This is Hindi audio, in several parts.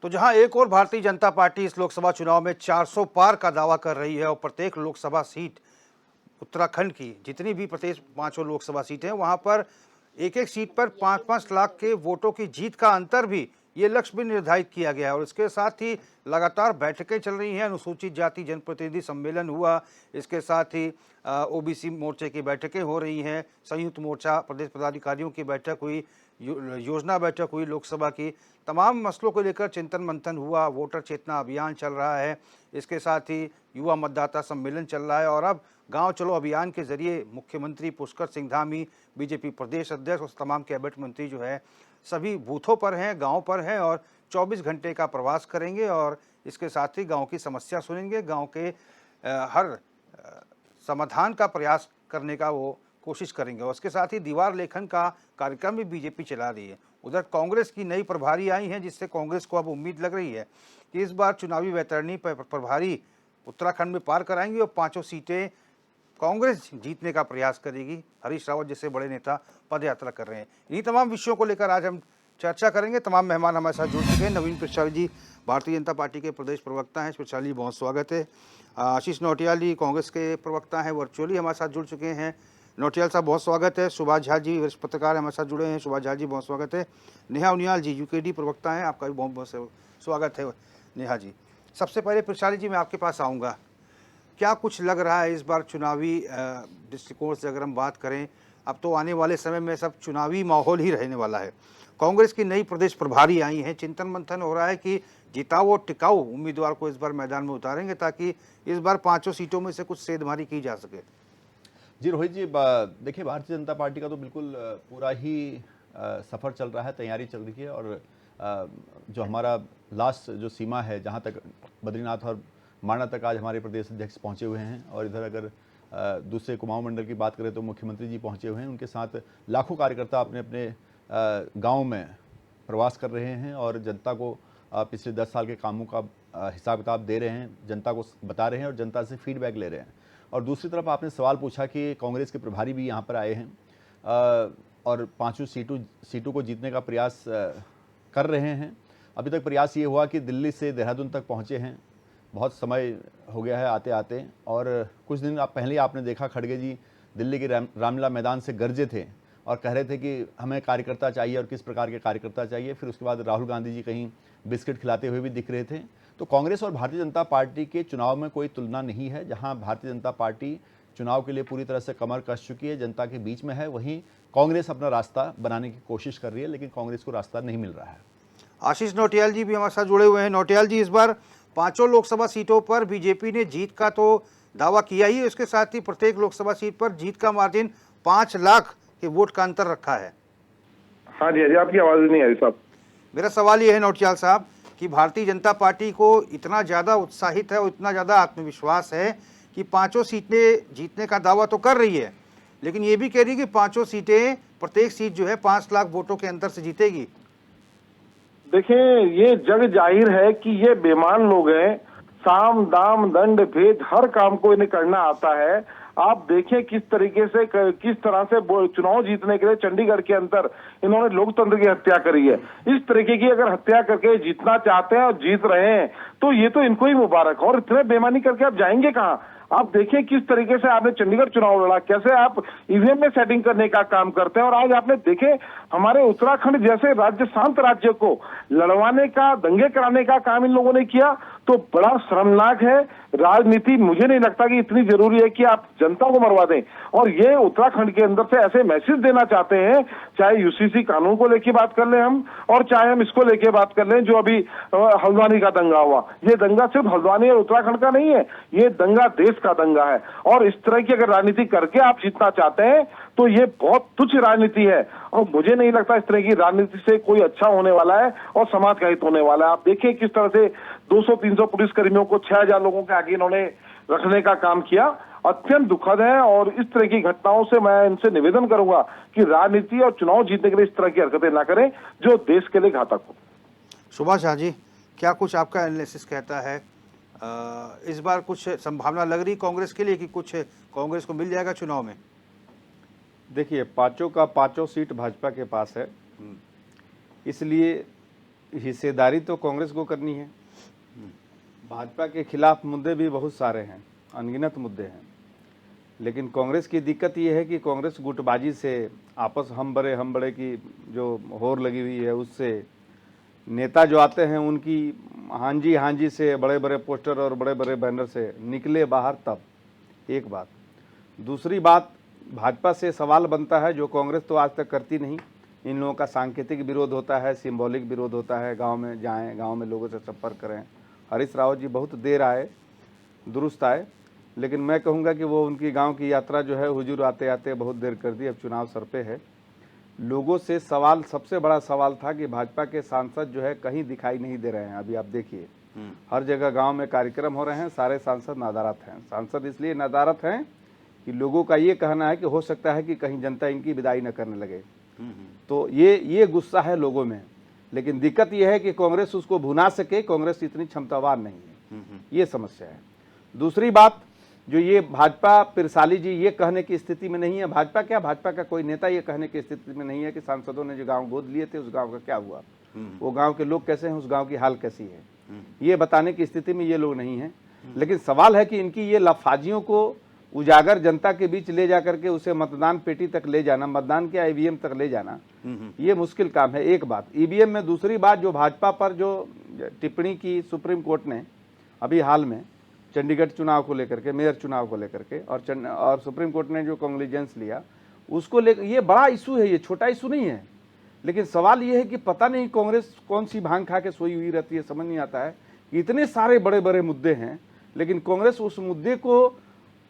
तो जहां एक और भारतीय जनता पार्टी इस लोकसभा चुनाव में 400 पार का दावा कर रही है और प्रत्येक लोकसभा सीट उत्तराखंड की जितनी भी प्रदेश पांचों लोकसभा सीटें हैं वहां पर एक एक सीट पर 5-5 लाख के वोटों की जीत का अंतर भी ये लक्ष्य भी निर्धारित किया गया है। और इसके साथ ही लगातार बैठकें चल रही हैं। अनुसूचित जाति जनप्रतिनिधि सम्मेलन हुआ, इसके साथ ही ओबीसी मोर्चे की बैठकें हो रही हैं, संयुक्त मोर्चा प्रदेश पदाधिकारियों की बैठक हुई, योजना बैठक हुई लोकसभा की। तमाम मसलों को लेकर चिंतन मंथन हुआ, वोटर चेतना अभियान चल रहा है, इसके साथ ही युवा मतदाता सम्मेलन चल रहा है। और अब गांव चलो अभियान के जरिए मुख्यमंत्री पुष्कर सिंह धामी, बीजेपी प्रदेश अध्यक्ष और तमाम कैबिनेट मंत्री जो है सभी बूथों पर हैं, गांव पर हैं और 24 घंटे का प्रवास करेंगे और इसके साथ ही गांव की समस्या सुनेंगे, गांव के हर समाधान का प्रयास करने का वो कोशिश करेंगे। और उसके साथ ही दीवार लेखन का कार्यक्रम भी बीजेपी चला रही है। उधर कांग्रेस की नई प्रभारी आई हैं, जिससे कांग्रेस को अब उम्मीद लग रही है कि इस बार चुनावी वैतरणी प्रभारी उत्तराखंड में पार कराएंगी और पांचों सीटें कांग्रेस जीतने का प्रयास करेगी। हरीश रावत जैसे बड़े नेता पद यात्रा कर रहे हैं। इन्हीं तमाम विषयों को लेकर आज हम चर्चा करेंगे। तमाम मेहमान हमारे साथ जुड़ चुके हैं। नवीन प्रसाद जी भारतीय जनता पार्टी के प्रदेश प्रवक्ता हैं, प्रसाद जी बहुत स्वागत है। आशीष नौटियाल जी कांग्रेस के प्रवक्ता हैं, वर्चुअली हमारे साथ जुड़ चुके हैं। नौटियाल साहब बहुत स्वागत है। सुभाष झा जी वरिष्ठ पत्रकार हमारे साथ जुड़े हैं, सुभाष झा जी बहुत स्वागत है। नेहा उनियाल जी यूकेडी प्रवक्ता हैं, आपका भी बहुत बहुत स्वागत है नेहा जी। सबसे पहले प्रसाद जी मैं आपके पास आऊँगा, क्या कुछ लग रहा है इस बार चुनावी दृष्टिकोण से अगर हम बात करें, अब तो आने वाले समय में सब चुनावी माहौल ही रहने वाला है। कांग्रेस की नई प्रदेश प्रभारी आई हैं, चिंतन मंथन हो रहा है कि जिताऊ और टिकाऊ उम्मीदवार को इस बार मैदान में उतारेंगे ताकि इस बार पांचों सीटों में से कुछ सेंधमारी की जा सके। जी रोहित जी, देखिए भारतीय जनता पार्टी का तो बिल्कुल पूरा ही सफ़र चल रहा है, तैयारी चल रही है। और जो हमारा लास्ट जो सीमा है, जहाँ तक बद्रीनाथ और माणा तक आज हमारे प्रदेश अध्यक्ष पहुंचे हुए हैं। और इधर अगर दूसरे कुमाऊं मंडल की बात करें तो मुख्यमंत्री जी पहुंचे हुए हैं, उनके साथ लाखों कार्यकर्ता अपने अपने गांव में प्रवास कर रहे हैं और जनता को पिछले 10 साल के कामों का हिसाब किताब दे रहे हैं, जनता को बता रहे हैं और जनता से फीडबैक ले रहे हैं। और दूसरी तरफ आपने सवाल पूछा कि कांग्रेस के प्रभारी भी यहाँ पर आए हैं और पाँचों सीटों को जीतने का प्रयास कर रहे हैं। अभी तक प्रयास ये हुआ कि दिल्ली से देहरादून तक पहुँचे हैं, बहुत समय हो गया है आते आते। और कुछ दिन पहले आपने देखा खड़गे जी दिल्ली के रामलीला मैदान से गरजे थे और कह रहे थे कि हमें कार्यकर्ता चाहिए और किस प्रकार के कार्यकर्ता चाहिए। फिर उसके बाद राहुल गांधी जी कहीं बिस्किट खिलाते हुए भी दिख रहे थे। तो कांग्रेस और भारतीय जनता पार्टी के चुनाव में कोई तुलना नहीं है। जहां भारतीय जनता पार्टी चुनाव के लिए पूरी तरह से कमर कस चुकी है, जनता के बीच में है, वहीं कांग्रेस अपना रास्ता बनाने की कोशिश कर रही है, लेकिन कांग्रेस को रास्ता नहीं मिल रहा है। आशीष नौटियाल जी भी हमारे साथ जुड़े हुए हैं। नौटियाल जी, इस बार पांचों लोकसभा सीटों पर बीजेपी ने जीत का तो दावा किया ही है, उसके साथ ही प्रत्येक लोकसभा सीट पर जीत का मार्जिन 5 लाख के वोट का अंतर रखा है। हाँ जी, आपकी आवाज नहीं आ रही साहब। मेरा सवाल ये है नौटियाल साहब कि भारतीय जनता पार्टी को इतना ज़्यादा उत्साहित है और इतना ज़्यादा आत्मविश्वास है कि पांचों सीटें जीतने का दावा तो कर रही है, लेकिन ये भी कह रही है कि पांचों सीटें प्रत्येक सीट जो है 5 लाख वोटों के अंतर से जीतेगी। देखिए, ये जग जाहिर है कि ये बेईमान लोग हैं। साम दाम दंड भेद हर काम को इन्हें करना आता है। आप देखें किस तरह से चुनाव जीतने के लिए चंडीगढ़ के अंदर इन्होंने लोकतंत्र की हत्या करी है। इस तरीके की अगर हत्या करके जीतना चाहते हैं और जीत रहे हैं तो ये तो इनको ही मुबारक। और इतने बेईमानी करके आप जाएंगे कहाँ? आप देखिए किस तरीके से आपने चंडीगढ़ चुनाव लड़ा, कैसे आप ईवीएम में सेटिंग करने का काम करते हैं। और आज आपने देखे हमारे उत्तराखंड जैसे राज्य, शांत राज्य को लड़वाने का, दंगे कराने का काम इन लोगों ने किया, तो बड़ा शर्मनाक है। राजनीति मुझे नहीं लगता कि इतनी जरूरी है कि आप जनता को मरवा दें। और ये उत्तराखंड के अंदर से ऐसे मैसेज देना चाहते हैं, चाहे यूसीसी कानून को लेके बात कर लें हम, और चाहे हम इसको लेके बात कर लें जो अभी हल्द्वानी का दंगा हुआ। ये दंगा सिर्फ हल्द्वानी और उत्तराखंड का नहीं है, ये दंगा देश का दंगा है। और इस तरह की अगर राजनीति करके आप जीतना चाहते हैं तो ये बहुत तुच्छ राजनीति है। और मुझे नहीं लगता इस तरह की राजनीति से कोई अच्छा होने वाला है और समाज का हित होने वाला है। आप देखिए किस तरह से 200-300 पुलिसकर्मियों को 6000 लोगों के आगे इन्होंने रखने का काम किया, अत्यंत दुखद है। और इस तरह की घटनाओं से मैं इनसे निवेदन करूंगा कि राजनीति और चुनाव जीतने के लिए इस तरह की हरकतें ना करें जो देश के लिए घातक हो। सुभाष झा जी, क्या कुछ आपका एनालिसिस कहता है, इस बार कुछ संभावना लग रही कांग्रेस के लिए कि कुछ कांग्रेस को मिल जाएगा चुनाव में? देखिए, पांचों का पांचों सीट भाजपा के पास है, इसलिए हिस्सेदारी तो कांग्रेस को करनी है। भाजपा के खिलाफ मुद्दे भी बहुत सारे हैं, अनगिनत मुद्दे हैं, लेकिन कांग्रेस की दिक्कत ये है कि कांग्रेस गुटबाजी से, आपस हम बड़े की जो होर लगी हुई है, उससे नेता जो आते हैं उनकी हाँ जी से, बड़े बड़े पोस्टर और बड़े बड़े बैनर से निकले बाहर, तब एक बात। दूसरी बात, भाजपा से सवाल बनता है जो कांग्रेस तो आज तक करती नहीं। इन लोगों का सांकेतिक विरोध होता है, सिंबॉलिक विरोध होता है, गांव में जाएं, गांव में लोगों से संपर्क करें। हरीश रावत जी बहुत देर आए, दुरुस्त आए, लेकिन मैं कहूँगा कि वो उनकी गांव की यात्रा जो है हुजूर आते आते बहुत देर कर दी। अब चुनाव सर पे है। लोगों से सवाल, सबसे बड़ा सवाल था कि भाजपा के सांसद जो है कहीं दिखाई नहीं दे रहे हैं। अभी आप देखिए हर जगह गांव में कार्यक्रम हो रहे हैं, सारे सांसद नदारत हैं। सांसद इसलिए नदारत हैं कि लोगों का ये कहना है कि हो सकता है कि कहीं जनता इनकी विदाई न करने लगे। तो ये गुस्सा है लोगों में, लेकिन दिक्कत यह है कि कांग्रेस उसको भुना सके, कांग्रेस इतनी क्षमतावान नहीं है, ये समस्या है। दूसरी बात, जो ये भाजपा पिरसाली जी ये कहने की स्थिति में नहीं है, भाजपा क्या, भाजपा का कोई नेता ये कहने की स्थिति में नहीं है कि सांसदों ने जो गांव गोद लिए थे उस गांव का क्या हुआ, वो गांव के लोग कैसे हैं, उस गांव की हाल कैसी है, ये बताने की स्थिति में ये लोग नहीं हैं। लेकिन सवाल है कि इनकी ये लफाजियों को उजागर जनता के बीच ले जाकर के उसे मतदान पेटी तक ले जाना, मतदान के ईवीएम तक ले जाना, ये मुश्किल काम है। एक बात ईवीएम में। दूसरी बात, जो भाजपा पर जो टिप्पणी की सुप्रीम कोर्ट ने अभी हाल में चंडीगढ़ चुनाव को लेकर के, मेयर चुनाव को लेकर के, और सुप्रीम कोर्ट ने जो कॉन्ग्लिजेंस लिया उसको लेकर, ये बड़ा इशू है, ये छोटा इशू नहीं है। लेकिन सवाल ये है कि पता नहीं कांग्रेस कौन सी भांग खा के सोई हुई रहती है, समझ नहीं आता है। इतने सारे बड़े बड़े मुद्दे हैं, लेकिन कांग्रेस उस मुद्दे को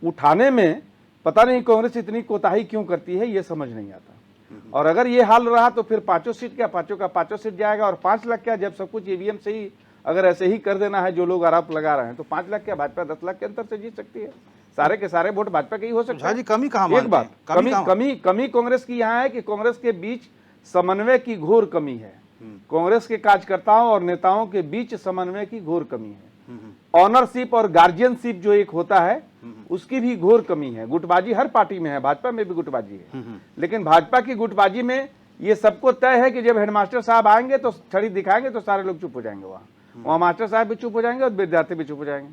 उठाने में पता नहीं कांग्रेस इतनी कोताही क्यों करती है, ये समझ नहीं आता। और अगर ये हाल रहा तो फिर 5 सीट क्या, 5 का 5 सीट जाएगा, और 5 लाख क्या, जब सब कुछ ईवीएम से ही अगर ऐसे ही कर देना है जो लोग आरोप लगा रहे हैं, तो 5 लाख क्या, भाजपा 10 लाख के अंतर से जीत सकती है। सारे के सारे वोट भाजपा के ही हो सकते हैं। जी, कमी कहाँ एक बात, कमी कांग्रेस की यहाँ है कि कांग्रेस के बीच समन्वय की घोर कमी है। कांग्रेस के कार्यकर्ताओं और नेताओं के बीच समन्वय की घोर कमी है। ऑनरशिप और गार्जियनशिप जो एक होता है उसकी भी घोर कमी है। गुटबाजी हर पार्टी में है, भाजपा में भी गुटबाजी है, लेकिन भाजपा की गुटबाजी में ये सबको तय है कि जब हेडमास्टर साहब आएंगे तो छड़ी दिखाएंगे तो सारे लोग चुप हो जाएंगे, वहां मास्टर साहब भी चुप हो जाएंगे और विद्यार्थी भी चुप हो जाएंगे।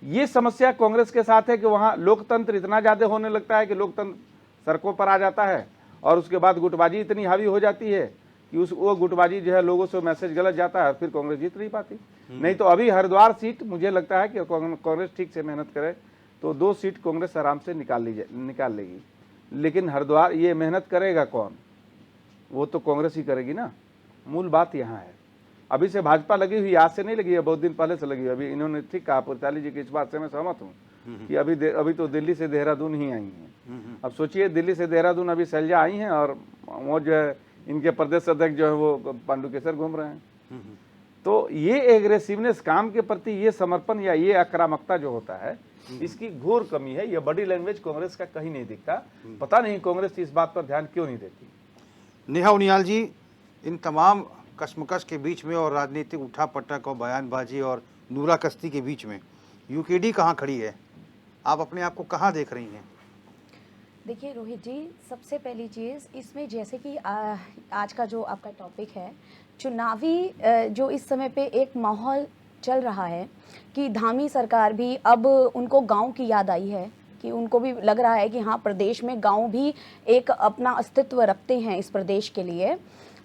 ये समस्या कांग्रेस के साथ है कि वहां लोकतंत्र इतना ज्यादा होने लगता है कि लोकतंत्र सड़कों पर आ जाता है, और उसके बाद गुटबाजी इतनी हावी हो जाती है कि वो गुटबाजी जो है लोगों से मैसेज गलत जाता है, फिर कांग्रेस जीत नहीं पाती। नहीं तो अभी हरिद्वार सीट मुझे लगता है कि कांग्रेस ठीक से मेहनत करे तो 2 सीट कांग्रेस आराम से निकाल लेगी। लेकिन हरिद्वार ये मेहनत करेगा कौन, वो तो कांग्रेस ही करेगी ना। मूल बात यहाँ है। अभी से भाजपा लगी हुई, आज से नहीं लगी है, बहुत दिन पहले से लगी हुई। अभी इन्होंने ठीक कहा पुरचाली जी की, इस बात से मैं सहमत हूँ कि अभी तो दिल्ली से देहरादून ही आई हैं। अब सोचिए दिल्ली से देहरादून अभी शैलजा आई हैं, और वो जो है इनके प्रदेश अध्यक्ष जो है वो पांडुकेश्वर घूम रहे हैं। तो ये एग्रेसिवनेस, काम के प्रति ये समर्पण या ये आक्रामकता जो होता है, इसकी घोर कमी है। ये बॉडी लैंग्वेज कांग्रेस का कहीं नहीं दिखता। पता नहीं कांग्रेस इस बात पर ध्यान क्यों नहीं देती। नेहा उनियाल जी, इन तमाम कश्मकश के बीच में और राजनीतिक उठापटक और बयानबाजी और नूरा कश्ती के बीच में यूकेडी कहाँ खड़ी है? आप अपने आप को कहाँ देख रही हैं? देखिए रोहित जी, सबसे पहली चीज़ इसमें, जैसे कि आज का जो आपका टॉपिक है चुनावी, जो इस समय पे एक माहौल चल रहा है कि धामी सरकार भी अब उनको गांव की याद आई है, कि उनको भी लग रहा है कि हाँ प्रदेश में गांव भी एक अपना अस्तित्व रखते हैं इस प्रदेश के लिए,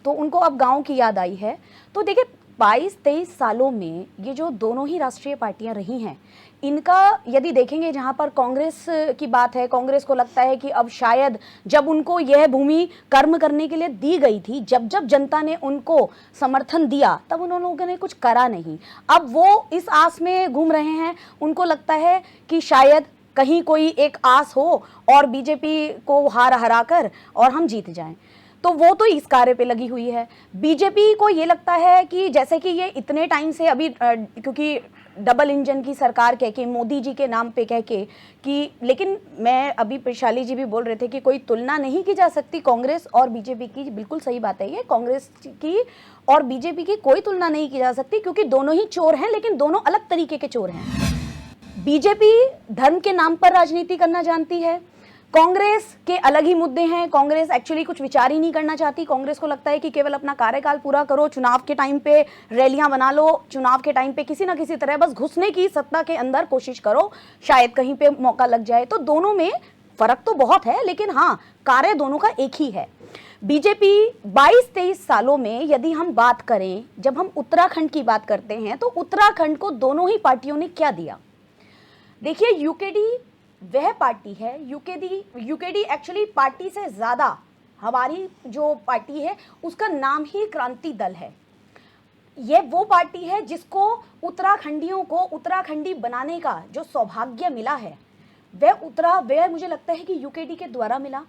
तो उनको अब गांव की याद आई है। तो देखिए 22-23 सालों में ये जो दोनों ही राष्ट्रीय पार्टियां रही हैं, इनका यदि देखेंगे, जहां पर कांग्रेस की बात है, कांग्रेस को लगता है कि अब शायद जब उनको यह भूमि कर्म करने के लिए दी गई थी, जब जब जनता ने उनको समर्थन दिया तब उन लोगों ने कुछ करा नहीं। अब वो इस आस में घूम रहे हैं, उनको लगता है कि शायद कहीं कोई एक आस हो और बीजेपी को हरा कर और हम जीत जाएं, तो वो तो इस कार्य पे लगी हुई है। बीजेपी को ये लगता है कि जैसे कि ये इतने टाइम से अभी क्योंकि डबल इंजन की सरकार कह के, मोदी जी के नाम पे कह के कि, लेकिन मैं अभी प्रशाली जी भी बोल रहे थे कि कोई तुलना नहीं की जा सकती कांग्रेस और बीजेपी की। बिल्कुल सही बात है, ये कांग्रेस की और बीजेपी की कोई तुलना नहीं की जा सकती, क्योंकि दोनों ही चोर हैं, लेकिन दोनों अलग तरीके के चोर हैं। बीजेपी धर्म के नाम पर राजनीति करना जानती है, कांग्रेस के अलग ही मुद्दे हैं। कांग्रेस एक्चुअली कुछ विचार ही नहीं करना चाहती। कांग्रेस को लगता है कि केवल अपना कार्यकाल पूरा करो, चुनाव के टाइम पे रैलियां बना लो, चुनाव के टाइम पे किसी ना किसी तरह बस घुसने की सत्ता के अंदर कोशिश करो, शायद कहीं पे मौका लग जाए। तो दोनों में फर्क तो बहुत है, लेकिन हाँ, कार्य दोनों का एक ही है। बीजेपी 22-23 सालों में यदि हम बात करें, जब हम उत्तराखंड की बात करते हैं तो उत्तराखंड को दोनों ही पार्टियों ने क्या दिया? देखिए, यूकेडी वह पार्टी है, यूकेडी एक्चुअली पार्टी से ज्यादा हमारी जो पार्टी है उसका नाम ही क्रांति दल है। यह वो पार्टी है जिसको उत्तराखंडियों को उत्तराखंडी बनाने का जो सौभाग्य मिला है वह मुझे लगता है कि यूकेडी के द्वारा मिला।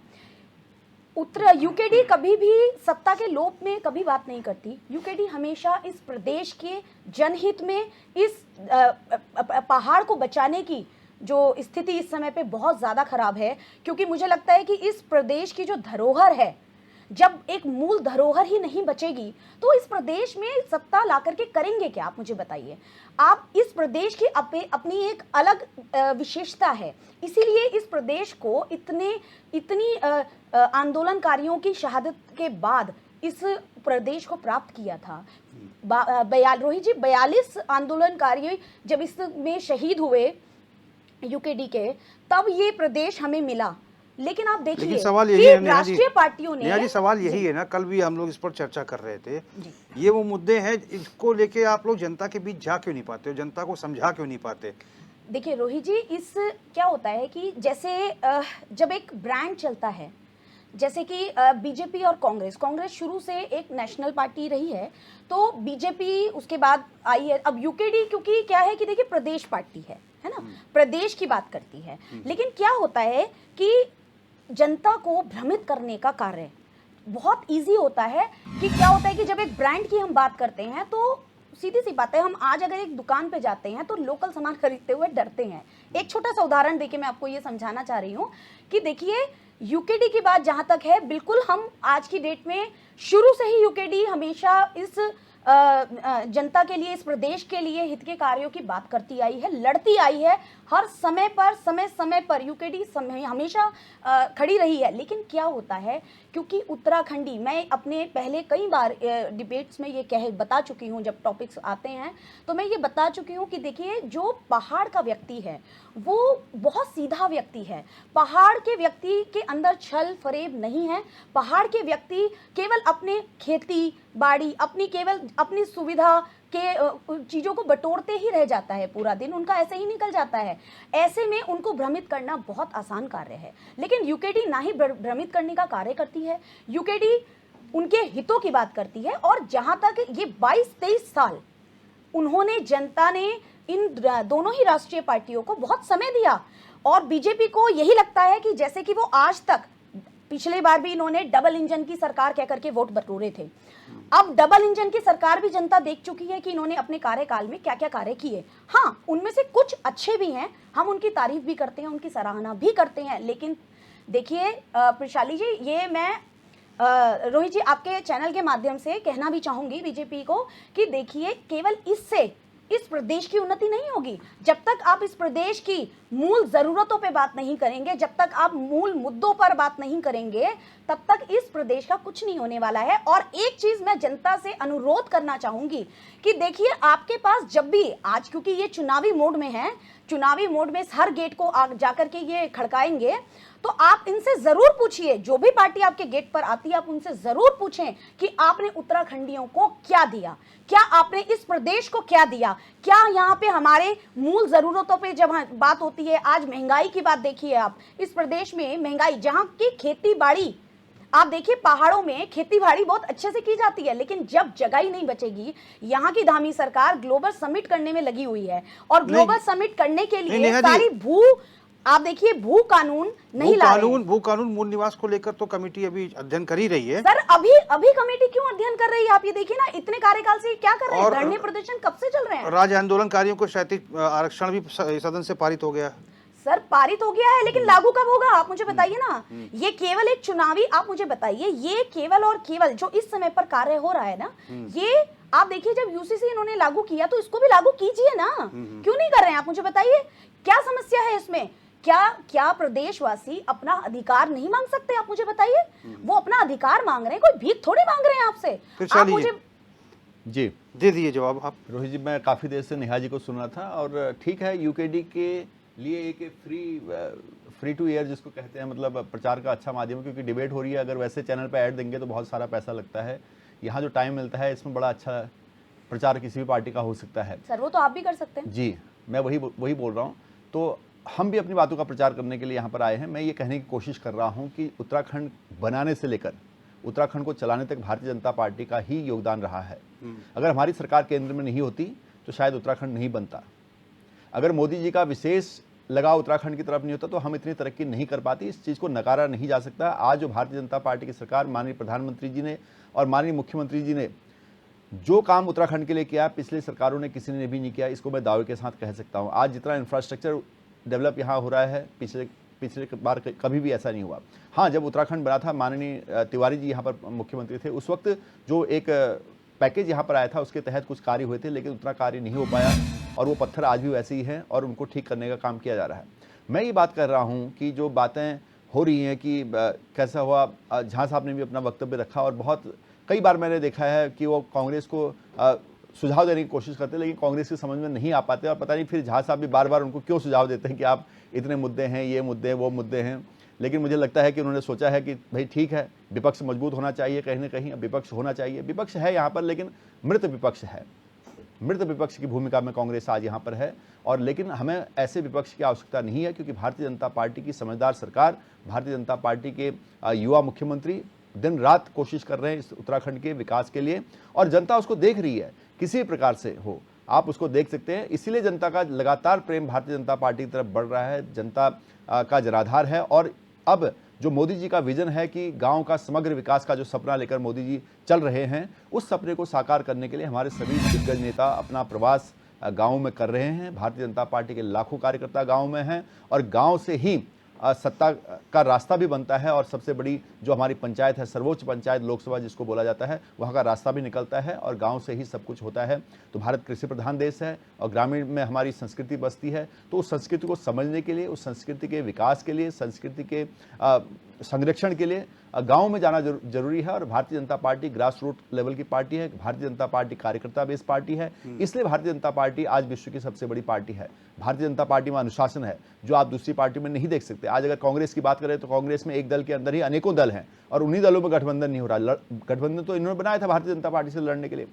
यूकेडी कभी भी सत्ता के लोभ में कभी बात नहीं करती। यूकेडी हमेशा इस प्रदेश के जनहित में, इस पहाड़ को बचाने की जो स्थिति इस समय पे बहुत ज़्यादा खराब है, क्योंकि मुझे लगता है कि इस प्रदेश की जो धरोहर है, जब एक मूल धरोहर ही नहीं बचेगी तो इस प्रदेश में सत्ता ला करके करेंगे क्या? आप मुझे बताइए। आप इस प्रदेश की अपनी एक अलग विशेषता है, इसीलिए इस प्रदेश को इतनी आंदोलनकारियों की शहादत के बाद इस प्रदेश को प्राप्त किया था। रोहित जी, 42 आंदोलनकारी जब इसमें शहीद हुए यूकेडी के, तब ये प्रदेश हमें मिला। लेकिन आप देखिए, लेकिन सवाल यही है राष्ट्रीय पार्टियों ने, नेहा जी, सवाल यही है ना, कल भी हम लोग इस पर चर्चा कर रहे थे, ये वो मुद्दे हैं इसको लेके आप लोग जनता के बीच जा क्यों नहीं पाते हो, जनता को समझा क्यों नहीं पाते? देखिए रोहित जी, इस क्या होता है कि जैसे जब एक ब्रांड चलता है, जैसे कि बीजेपी और कांग्रेस शुरू से एक नेशनल पार्टी रही है, तो बीजेपी उसके बाद आई है। अब यूकेडी क्योंकि क्या है कि देखिए प्रदेश पार्टी है ना, प्रदेश की बात करती है। लेकिन क्या होता है कि जनता को भ्रमित करने का कार्य बहुत इजी होता है। कि क्या होता है कि जब एक ब्रांड की हम बात करते हैं तो सीधी सी बात है, हम आज अगर एक दुकान पे जाते हैं तो लोकल सामान खरीदते हुए डरते हैं। एक छोटा सा उदाहरण देके मैं आपको ये समझाना चाह रही हूँ कि देखिए, यूकेडी की बात जहां तक है, बिल्कुल हम आज की डेट में शुरू से ही यूकेडी हमेशा इस जनता के लिए, इस प्रदेश के लिए हित के कार्यों की बात करती आई है, लड़ती आई है। हर समय पर यूकेडी हमेशा खड़ी रही है। लेकिन क्या होता है, क्योंकि उत्तराखंडी, मैं अपने पहले कई बार डिबेट्स में ये बता चुकी हूँ, जब टॉपिक्स आते हैं तो मैं ये बता चुकी हूँ कि देखिए, जो पहाड़ का व्यक्ति है वो बहुत सीधा व्यक्ति है। पहाड़ के व्यक्ति के अंदर छल फरेब नहीं है। पहाड़ के व्यक्ति केवल अपने खेती बाड़ी, अपनी सुविधा के चीज़ों को बटोरते ही रह जाता है, पूरा दिन उनका ऐसे ही निकल जाता है। ऐसे में उनको भ्रमित करना बहुत आसान कार्य है। लेकिन यूकेडी ना ही भ्रमित करने का कार्य करती है, यूकेडी उनके हितों की बात करती है। और जहां तक ये 22-23 साल उन्होंने, जनता ने इन दोनों ही राष्ट्रीय पार्टियों को बहुत समय दिया। और बीजेपी को यही लगता है कि जैसे कि वो आज तक, पिछले बार भी इन्होंने डबल इंजन की सरकार कह करके वोट बटोरे थे, अब डबल इंजन की सरकार भी जनता देख चुकी है कि इन्होंने अपने कार्यकाल में क्या क्या कार्य किए। हाँ, उनमें से कुछ अच्छे भी हैं, हम उनकी तारीफ भी करते हैं, उनकी सराहना भी करते हैं। लेकिन देखिए प्रशाली जी, ये मैं रोहित जी आपके चैनल के माध्यम से कहना भी चाहूंगी बीजेपी को कि देखिए, केवल इससे इस प्रदेश की उन्नति नहीं होगी। जब तक आप इस प्रदेश की मूल जरूरतों पे बात नहीं करेंगे, जब तक आप मूल मुद्दों पर बात नहीं करेंगे, तब तक इस प्रदेश का कुछ नहीं होने वाला है। और एक चीज मैं जनता से अनुरोध करना चाहूंगी कि देखिए, आपके पास जब भी आज, क्योंकि ये चुनावी मोड में है, चुनावी मोड में हर गेट को जाकर के ये खड़काएंगे, तो आप इनसे जरूर पूछिए, जो भी पार्टी आपके गेट पर आती है, आप उनसे जरूर पूछें कि आपने उत्तराखंडियों को क्या दिया, क्या आपने इस प्रदेश को क्या दिया, क्या यहाँ पे हमारे मूल जरूरतों पे जब बात होती है। आज महंगाई की बात देखिए, आप इस प्रदेश में महंगाई, जहाँ की खेती बाड़ी, आप देखिए पहाड़ों में खेती बाड़ी बहुत अच्छे से की जाती है, लेकिन जब जगह ही नहीं बचेगी, यहाँ की धामी सरकार ग्लोबल समिट करने में लगी हुई है। और ग्लोबल समिट करने के लिए सारी आप देखिए भू कानून नहीं ला रहे हैं। भू कानून मूल निवास को लेकर तो कमेटी अभी अध्ययन कर ही रही है। सर, अभी कमेटी क्यों अध्ययन कर रही है? आप ये देखिए ना, इतने कार्यकाल से क्या कर रहे हैं, धरने प्रदर्शन कब से चल रहे हैं। राज्य आंदोलनकारियों को क्षैतिज आरक्षण भी सदन से पारित हो गया। सर, पारित हो गया है, लेकिन लागू कब होगा आप मुझे बताइए ना। ये केवल एक चुनावी, आप मुझे बताइए, ये केवल और केवल जो इस समय पर कार्य हो रहा है ना, ये आप देखिए, जब यूसीसी इन्होंने लागू किया तो इसको भी लागू कीजिए ना। क्यों नहीं कर रहे हैं आप मुझे बताइए, क्या समस्या है इसमें? क्या प्रदेशवासी अपना अधिकार नहीं मांग सकते? आप मुझे बताइए। वो अपना अधिकार मांग रहे हैं, कोई भीख थोड़ी मांग रहे हैं आपसे। फिर आप चलिए। मुझे जी दे दिए जवाब आप। रोहित जी, मैं काफ़ी देर से नेहा जी को सुन रहा था और ठीक है, यूकेडी के लिए एक फ्री टू एयर जिसको कहते हैं, मतलब प्रचार का अच्छा माध्यम है, क्योंकि डिबेट हो रही है। अगर वैसे चैनल पे ऐड देंगे तो बहुत सारा पैसा लगता है। यहाँ जो टाइम मिलता है इसमें बड़ा अच्छा प्रचार किसी भी पार्टी का हो सकता है। सर वो तो आप भी कर सकते हैं। जी, मैं वही बोल रहा हूँ। तो हम भी अपनी बातों का प्रचार करने के लिए यहाँ पर आए हैं। मैं ये कहने की कोशिश कर रहा हूँ कि उत्तराखंड बनाने से लेकर उत्तराखंड को चलाने तक भारतीय जनता पार्टी का ही योगदान रहा है। अगर हमारी सरकार केंद्र में नहीं होती तो शायद उत्तराखंड नहीं बनता। अगर मोदी जी का विशेष लगाव उत्तराखंड की तरफ नहीं होता तो हम इतनी तरक्की नहीं कर पाती। इस चीज़ को नकारा नहीं जा सकता। आज जो भारतीय जनता पार्टी की सरकार, माननीय प्रधानमंत्री जी ने और माननीय मुख्यमंत्री जी ने जो काम उत्तराखंड के लिए किया, पिछली सरकारों ने किसी ने भी नहीं किया, इसको मैं दावे के साथ कह सकता हूँ। आज जितना इंफ्रास्ट्रक्चर डेवलप यहाँ हो रहा है, पिछले बार कभी भी ऐसा नहीं हुआ। हाँ, जब उत्तराखंड बना था, माननीय तिवारी जी यहाँ पर मुख्यमंत्री थे, उस वक्त जो एक पैकेज यहाँ पर आया था उसके तहत कुछ कार्य हुए थे, लेकिन उतना कार्य नहीं हो पाया और वो पत्थर आज भी वैसे ही हैं और उनको ठीक करने का काम किया जा रहा है। मैं ये बात कर रहा हूँ कि जो बातें हो रही हैं कि कैसा हुआ, झा साहब ने भी अपना वक्तव्य रखा और बहुत कई बार मैंने देखा है कि वो कांग्रेस को सुझाव देने की कोशिश करते हैं, लेकिन कांग्रेस की समझ में नहीं आ पाते और पता नहीं फिर झा साहब भी बार बार उनको क्यों सुझाव देते हैं कि आप इतने मुद्दे हैं, ये मुद्दे वो मुद्दे हैं। लेकिन मुझे लगता है कि उन्होंने सोचा है कि भाई ठीक है, विपक्ष मजबूत होना चाहिए, कहीं ना कहीं विपक्ष होना चाहिए। विपक्ष है यहाँ पर, लेकिन मृत विपक्ष है। मृत विपक्ष की भूमिका में कांग्रेस आज यहाँ पर है। और लेकिन हमें ऐसे विपक्ष की आवश्यकता नहीं है, क्योंकि भारतीय जनता पार्टी की समझदार सरकार, भारतीय जनता पार्टी के युवा मुख्यमंत्री दिन रात कोशिश कर रहे हैं इस उत्तराखंड के विकास के लिए, और जनता उसको देख रही है। किसी भी प्रकार से हो, आप उसको देख सकते हैं। इसीलिए जनता का लगातार प्रेम भारतीय जनता पार्टी की तरफ बढ़ रहा है। जनता का जनाधार है। और अब जो मोदी जी का विजन है कि गांव का समग्र विकास का जो सपना लेकर मोदी जी चल रहे हैं, उस सपने को साकार करने के लिए हमारे सभी दिग्गज नेता अपना प्रवास गाँव में कर रहे हैं। भारतीय जनता पार्टी के लाखों कार्यकर्ता गाँव में हैं और गाँव से ही सत्ता का रास्ता भी बनता है। और सबसे बड़ी जो हमारी पंचायत है, सर्वोच्च पंचायत लोकसभा जिसको बोला जाता है, वहाँ का रास्ता भी निकलता है और गांव से ही सब कुछ होता है। तो भारत कृषि प्रधान देश है और ग्रामीण में हमारी संस्कृति बसती है। तो उस संस्कृति को समझने के लिए, उस संस्कृति के विकास के लिए, संस्कृति के संरक्षण के लिए गांव में जाना जरूरी है। और Bharatiya Janata party grass root level की पार्टी है। भारतीय जनता पार्टी कार्यकर्ता बेस्ड पार्टी है। इसलिए भारतीय जनता पार्टी आज विश्व की सबसे बड़ी पार्टी है। भारतीय जनता पार्टी में अनुशासन है जो आप दूसरी पार्टी में नहीं देख सकते। आज अगर कांग्रेस की बात करें तो कांग्रेस में एक दल के अंदर ही अनेकों दल हैं और उन्हीं दलों में गठबंधन नहीं हो रहा। गठबंधन तो इन्होंने बनाया था भारतीय जनता पार्टी से लड़ने के लिए,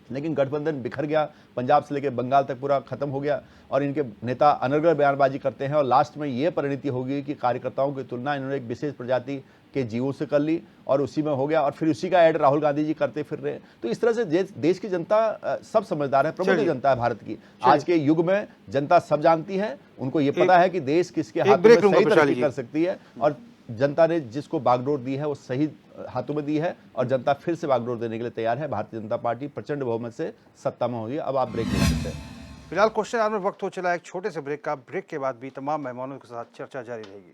लेकिन गठबंधन बिखर गया। पंजाब से लेकर बंगाल तक पूरा खत्म हो गया और इनके नेता अनर्गल बयानबाजी करते हैं और लास्ट में ये परिणति होगी कि कार्यकर्ताओं की तुलना इन्होंने एक विशेष प्रजाति के जीवों से कर ली और उसी में हो गया। और फिर उसी का ऐड राहुल गांधी जी करते फिर रहे। तो इस तरह से देश की जनता सब समझदार है। प्रबुद्ध जनता है भारत की। आज के युग में जनता सब जानती है। उनको ये पता है कि देश किसके हाथ में सही तरक्की कर सकती है और जनता ने जिसको बागडोर दी है वो सही हाथों में दी है और जनता फिर से बागडोर देने के लिए तैयार है। भारतीय जनता पार्टी प्रचंड बहुमत से सत्ता में होगी। अब आप ब्रेक ले सकते हैं। फिलहाल क्वेश्चन आवर में वक्त हो चला है एक छोटे से ब्रेक का। ब्रेक के बाद भी तमाम मेहमानों के साथ चर्चा जारी रहेगी।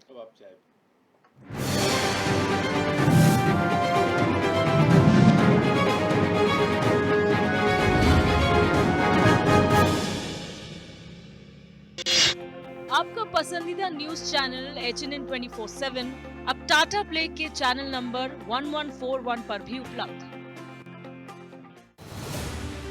आपका पसंदीदा न्यूज चैनल HNN 24/7 अब टाटा प्ले के चैनल नंबर 1141 पर भी उपलब्ध है।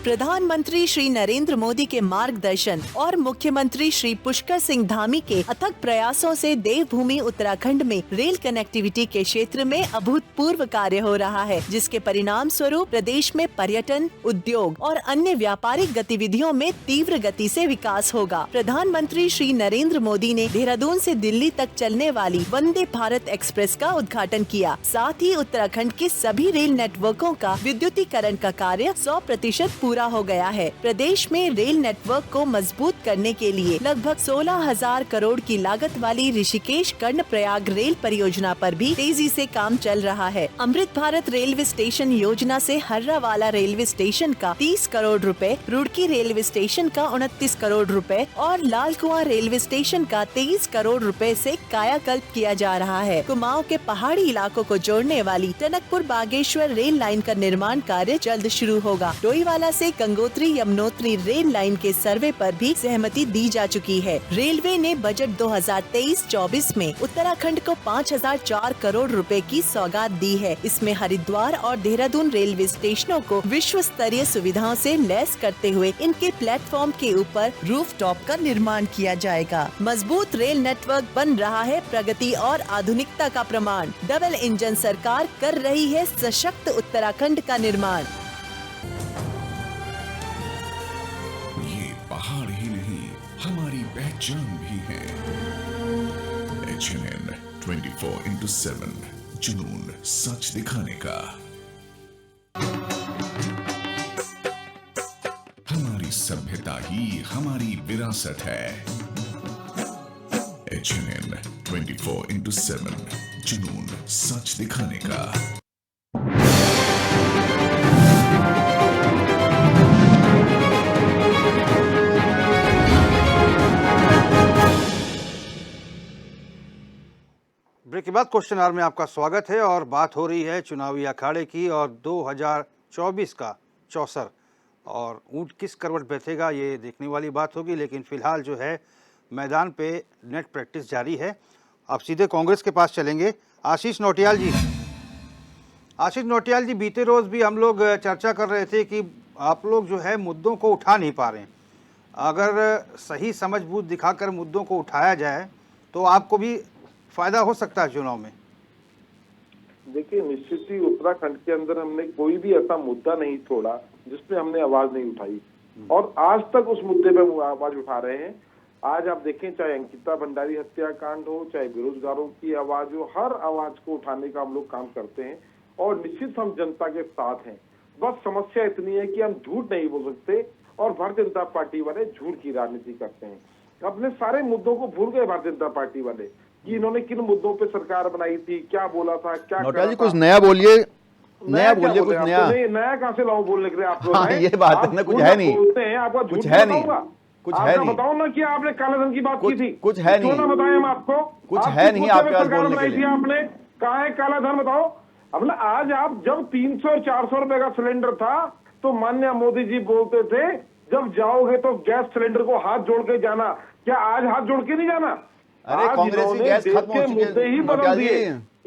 प्रधानमंत्री श्री नरेंद्र मोदी के मार्गदर्शन और मुख्यमंत्री श्री पुष्कर सिंह धामी के अथक प्रयासों से देवभूमि उत्तराखंड में रेल कनेक्टिविटी के क्षेत्र में अभूतपूर्व कार्य हो रहा है, जिसके परिणाम स्वरूप प्रदेश में पर्यटन, उद्योग और अन्य व्यापारिक गतिविधियों में तीव्र गति से विकास होगा। प्रधानमंत्री श्री नरेंद्र मोदी ने देहरादून से दिल्ली तक चलने वाली वंदे भारत एक्सप्रेस का उद्घाटन किया। साथ ही उत्तराखंड के सभी रेल नेटवर्कों का विद्युतीकरण का कार्य 100% पूरा हो गया है। प्रदेश में रेल नेटवर्क को मजबूत करने के लिए लगभग 16,000 करोड़ की लागत वाली ऋषिकेश कर्णप्रयाग रेल परियोजना पर भी तेजी से काम चल रहा है। अमृत भारत रेलवे स्टेशन योजना से हर्रावाला रेलवे स्टेशन का 30 करोड़ रुपए, रुड़की रेलवे स्टेशन का 29 करोड़ रुपए और लाल कुआं रेलवे स्टेशन का 23 करोड़ रुपए से कायाकल्प किया जा रहा है। कुमाऊं के पहाड़ी इलाकों को जोड़ने वाली टनकपुर बागेश्वर रेल लाइन का निर्माण कार्य जल्द शुरू होगा। डोईवाला से से गंगोत्री यमुनोत्री रेल लाइन के सर्वे पर भी सहमति दी जा चुकी है। रेलवे ने बजट 2023-24 में उत्तराखंड को 5004 करोड़ रुपए की सौगात दी है। इसमें हरिद्वार और देहरादून रेलवे स्टेशनों को विश्व स्तरीय सुविधाओं से लैस करते हुए इनके प्लेटफॉर्म के ऊपर रूफटॉप का निर्माण किया जाएगा। मजबूत रेल नेटवर्क बन रहा है प्रगति और आधुनिकता का प्रमाण। डबल इंजन सरकार कर रही है सशक्त उत्तराखंड का निर्माण। ये पहाड़ ही नहीं, हमारी पहचान भी है। HNN 24/7, जुनून सच दिखाने का। हमारी सभ्यता ही हमारी विरासत है। HNN 24/7, जुनून सच दिखाने का। ब्रेक के बाद क्वेश्चन आवर में आपका स्वागत है और बात हो रही है चुनावी अखाड़े की और 2024 का चौसर और ऊंट किस करवट बैठेगा ये देखने वाली बात होगी। लेकिन फिलहाल जो है मैदान पे नेट प्रैक्टिस जारी है। अब सीधे कांग्रेस के पास चलेंगे। आशीष नौटियाल जी, बीते रोज भी हम लोग चर्चा कर रहे थे कि आप लोग जो है मुद्दों को उठा नहीं पा रहे हैं। अगर सही समझ बूझ दिखाकर मुद्दों को उठाया जाए तो आपको भी फायदा हो सकता है चुनाव में। देखिए, निश्चित ही उत्तराखंड के अंदर हमने कोई भी ऐसा मुद्दा नहीं छोड़ा जिसमें हमने आवाज नहीं उठाई और आज तक उस मुद्दे पे आवाज उठा रहे हैं। आज आप देखें, चाहे अंकिता भंडारी हत्याकांड हो, चाहे बेरोजगारों की आवाज हो, हर आवाज को उठाने का हम लोग काम करते हैं और निश्चित हम जनता के साथ हैं। बस समस्या इतनी है कि हम झूठ नहीं बोल सकते और भारतीय जनता पार्टी वाले झूठ की राजनीति करते हैं। अपने सारे मुद्दों को भूल गए भारतीय जनता पार्टी वाले कि इन्होंने किन मुद्दों पे सरकार बनाई थी, क्या बोला था, क्या नौटियाल जी कुछ नया बोलिए, कुछ नया। नया कहाँ से लाऊं बोलने के लिए आप लोग? हाँ, ये बात है ना, कुछ है नहीं, बोलते हैं, आपका कुछ है नहीं, कुछ है नहीं। बताओ ना कि आपने काले धन की बात की थी, कुछ है नहीं, क्यों ना बताएं हम आपको? कुछ है नहीं आपके पास बोलने के लिए। आपने कहा है काला धन, बताओ। अब ना आज आप जब 300 और 400 रुपए का सिलेंडर था तो माननीय मोदी जी बोलते थे जब जाओगे तो गैस सिलेंडर को हाथ जोड़ के जाना। क्या आज हाथ जोड़ के नहीं जाना? अरे कांग्रेस की गैस खत्म हो चुकी मुद्दे ही है बदल दिए।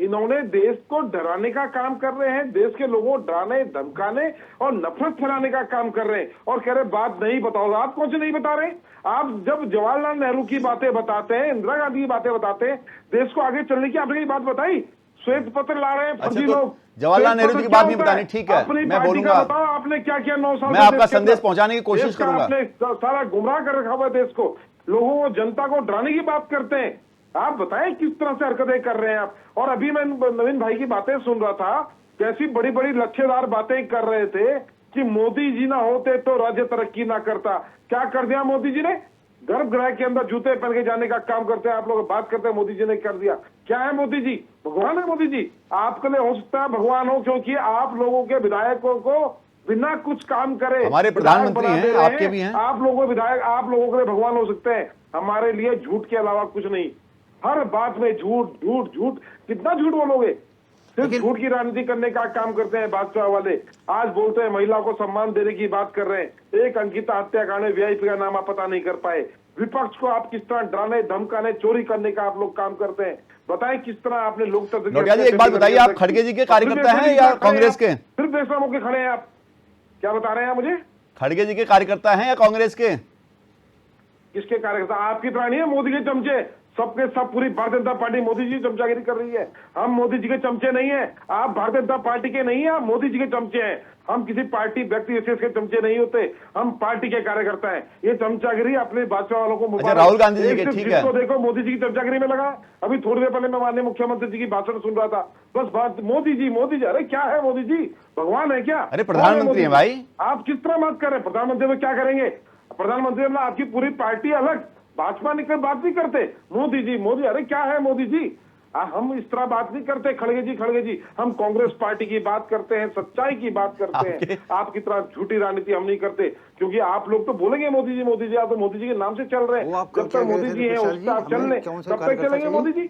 इन्होंने देश को डराने का काम कर रहे हैं, देश के लोगों को डराने, धमकाने और नफरत फैलाने का काम कर रहे हैं और कह रहे बात नहीं बताओ। आप कौन से नहीं बता रहे? आप जब जवाहरलाल नेहरू की बातें बताते हैं, इंदिरा गांधी की बातें बताते हैं, देश को आगे चलने की आपने बात बताई। श्वेत पत्र ला रहे हैं फर्जी लोग। जवाहरलाल नेहरू की बात नहीं बतानी, ठीक है, मैं बोलूंगा। बताओ आपने क्या किया 9 साल में? मैं आपका संदेश पहुंचाने की कोशिश करूंगा। आपने सारा गुमराह कर रखा हुआ देश को, लोगों को, जनता को डराने की बात करते हैं। आप बताएं किस तरह से हरकतें कर रहे हैं आप। और अभी मैं नवीन भाई की बातें सुन रहा था, कैसी बड़ी बड़ी लच्छेदार बातें कर रहे थे कि मोदी जी ना होते तो राज्य तरक्की ना करता। क्या कर दिया मोदी जी ने? गर्भगृह के अंदर जूते पहन के जाने का काम करते हैं आप लोग, बात करते हैं मोदी जी ने कर दिया। क्या है मोदी जी? भगवान है मोदी जी? आपके लिए हो सकता है भगवान हो, क्योंकि आप लोगों के विधायकों को बिना कुछ काम करे, हमारे प्रधानमंत्री हैं, आपके भी हैं, आप लोगों विधायक, आप लोगों के लिए भगवान हो सकते हैं। हमारे लिए झूठ के अलावा कुछ नहीं। हर बात में झूठ झूठ झूठ। कितना झूठ बोलोगे? सिर्फ झूठ की राजनीति करने का काम करते हैं भाजपा वाले। आज बोलते हैं महिला को सम्मान देने की बात कर रहे हैं, एक अंकिता हत्याकांड में वीआईपी का नाम आप पता नहीं कर पाए। विपक्ष को आप किस तरह डराने, धमकाने, चोरी करने का आप लोग काम करते हैं। बताएं किस तरह आपने लोकतंत्र। नौटियाल जी एक बात बताइए, आप खड़गे जी के कार्यकर्ता हैं या कांग्रेस के? सिर्फ बेशरम होकर खड़े हैं आप। क्या बता रहे हैं मुझे? खड़गे जी के कार्यकर्ता हैं या कांग्रेस के? किसके कार्यकर्ता? आपकी तरह नहीं है मोदी के चमचे, सबके सब पूरी भारतीय जनता पार्टी मोदी जी चमचागिरी कर रही है। हम मोदी जी के चमचे नहीं है, आप भारतीय जनता पार्टी के नहीं है, आप मोदी जी के चमचे हैं। हम किसी पार्टी व्यक्ति विशेष के चमचे नहीं होते, हम पार्टी के कार्यकर्ता हैं। ये चमचागिरी अपने भाजपा वालों को अच्छा, राहुल गांधी जी के, ठीक है, तो देखो मोदी जी की चमचागिरी में लगा। अभी थोड़ी देर पहले मैं माननीय मुख्यमंत्री जी की भाषण सुन रहा था, बस बात मोदी जी मोदी जी। अरे क्या है मोदी जी? भगवान है क्या? अरे प्रधानमंत्री है भाई। आप किस तरह बात कर रहे हैं? प्रधानमंत्री में क्या करेंगे? प्रधानमंत्री मतलब आपकी पूरी पार्टी अलग, भाजपा निकल बात नहीं करते। मोदी जी मोदी, अरे क्या है मोदी जी? हम इस तरह बात नहीं करते खड़गे जी। हम कांग्रेस पार्टी की बात करते हैं, सच्चाई की बात करते हैं। आपकी तरह झूठी राजनीति हम नहीं करते, क्योंकि आप लोग तो बोलेंगे मोदी जी, आप तो मोदी जी के नाम से चल रहे हैं। जब तक मोदी जी हैं उस पर आप चल रहे, तब तक चलेंगे मोदी जी।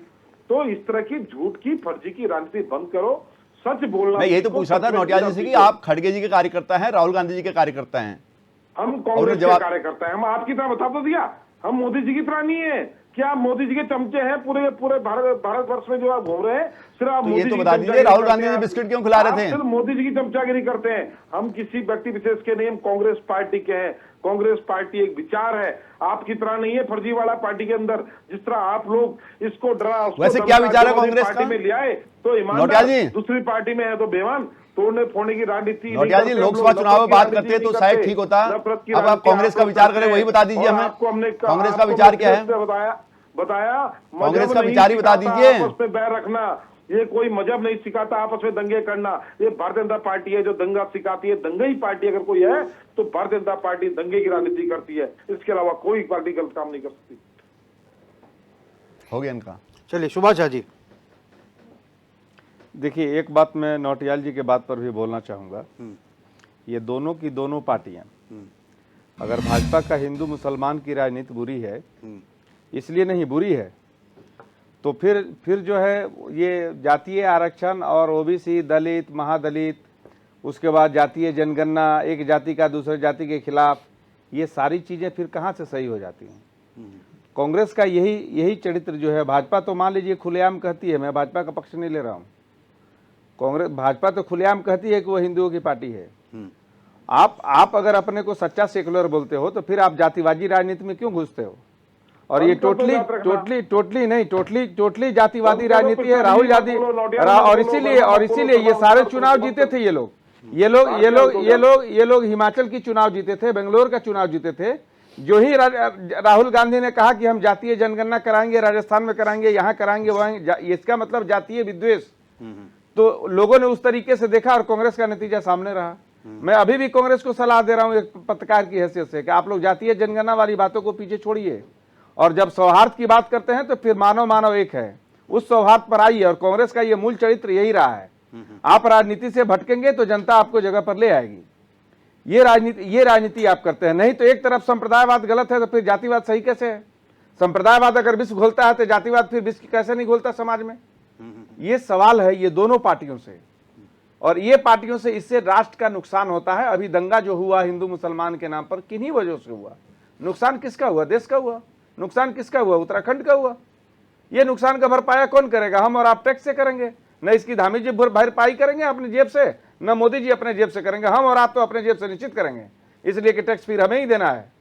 तो इस तरह की झूठ की, फर्जी की राजनीति बंद करो। सच बोलना। मैं यही तो पूछ रहा था नौटियाल जी से कि आप खड़गे जी के कार्यकर्ता हैं, राहुल गांधी जी के कार्यकर्ता हैं। हम कांग्रेस के कार्यकर्ता हैं, हम आपकी तरह बता तो दिया, हम मोदी जी की तरह नहीं है। क्या आप मोदी जी के चमचे हैं? पूरे पूरे भारतवर्ष में जो आप घूम रहे हैं, सिर्फ आप तो ये तो बता दीजिए, राहुल गांधी जी बिस्किट क्यों खिला रहे थे? सिर्फ मोदी जी की चमचागिरी करते हैं। हम किसी व्यक्ति विशेष के नहीं, हम कांग्रेस पार्टी के हैं। कांग्रेस पार्टी एक विचार है, आपकी तरह नहीं है फर्जीवाड़ा पार्टी के अंदर। जिस तरह आप लोग इसको डरा, वैसे क्या विचार है कांग्रेस पार्टी में ले आए तो ईमानदार, दूसरी पार्टी में है तो बेईमान, तोड़ने फोड़ने की राजनीति। नौटियाल जी, लोकसभा चुनाव में बात करते तो शायद ठीक होता। अब आप कांग्रेस का विचार करें, वही बता दीजिए हमें। कांग्रेस का विचार क्या है? बताया कांग्रेस का विचार ही बता दीजिए। आपस में बैर रखना, ये कोई मजहब नहीं सिखाता आपस में दंगे करना। ये भारतीय जनता पार्टी है जो दंगा सिखाती है। दंगा ही पार्टी अगर कोई है तो भारतीय जनता पार्टी दंगे की राजनीति करती है, इसके अलावा कोई पार्टी गलत काम नहीं कर सकती। हो गया इनका। चलिए सुभाष झा जी। देखिए, एक बात मैं नौटियाल जी के बात पर भी बोलना चाहूँगा। ये दोनों की दोनों पार्टियां, अगर भाजपा का हिंदू मुसलमान की राजनीति बुरी है, इसलिए नहीं बुरी है, तो फिर जो है ये जातीय आरक्षण और ओबीसी, दलित, महादलित, उसके बाद जातीय जनगणना, एक जाति का दूसरे जाति के खिलाफ, ये सारी चीज़ें फिर कहाँ से सही हो जाती हैं? कांग्रेस का यही चरित्र जो है। भाजपा तो मान लीजिए खुलेआम कहती है, मैं भाजपा का पक्ष नहीं ले रहा हूँ, भाजपा तो खुलेआम कहती है कि वो हिंदुओं की पार्टी है। आप अगर अपने को सच्चा सेकुलर बोलते हो तो फिर आप जातिवादी राजनीति में क्यों घुसते हो? और ये टोटली जातिवादी राजनीति है। राहुल गांधी और इसीलिए ये सारे चुनाव जीते थे ये लोग हिमाचल की चुनाव जीते थे, बेंगलोर का चुनाव जीते थे। जो ही राहुल गांधी ने कहा कि हम जातीय जनगणना कराएंगे, राजस्थान में कराएंगे, यहाँ कराएंगे, वहाँ, इसका मतलब जातीय विद्वेष। तो लोगों ने उस तरीके से देखा और कांग्रेस का नतीजा सामने रहा। मैं अभी भी कांग्रेस को सलाह दे रहा हूं एक पत्रकार की हैसियत से कि आप लोग जातीय जनगणना वाली बातों को पीछे छोड़िए और जब सौहार्द की बात करते हैं तो फिर मानव एक है, उस सौहार्द पर आइए। और कांग्रेस का ये मूल चरित्र यही रहा है। आप राजनीति से भटकेंगे तो जनता आपको जगह पर ले आएगी। ये राजनीति आप करते हैं। नहीं तो एक तरफ संप्रदायवाद गलत है तो फिर जातिवाद सही कैसे है? संप्रदायवाद अगर विष घोलता है तो जातिवाद फिर विष कैसे नहीं घोलता समाज में? ये सवाल है ये दोनों पार्टियों से, और ये पार्टियों से इससे राष्ट्र का नुकसान होता है। अभी दंगा जो हुआ हिंदू मुसलमान के नाम पर, किन्हीं वजह से हुआ। नुकसान किसका हुआ? देश का हुआ। नुकसान किसका हुआ? उत्तराखंड का हुआ। ये नुकसान का भरपाया कौन करेगा? हम और आप टैक्स से करेंगे। न इसकी धामी जी भरपाई करेंगे अपनी जेब से, न मोदी जी अपने जेब से करेंगे। हम और आप तो अपने जेब से निश्चित करेंगे, इसलिए कि टैक्स फिर हमें ही देना है।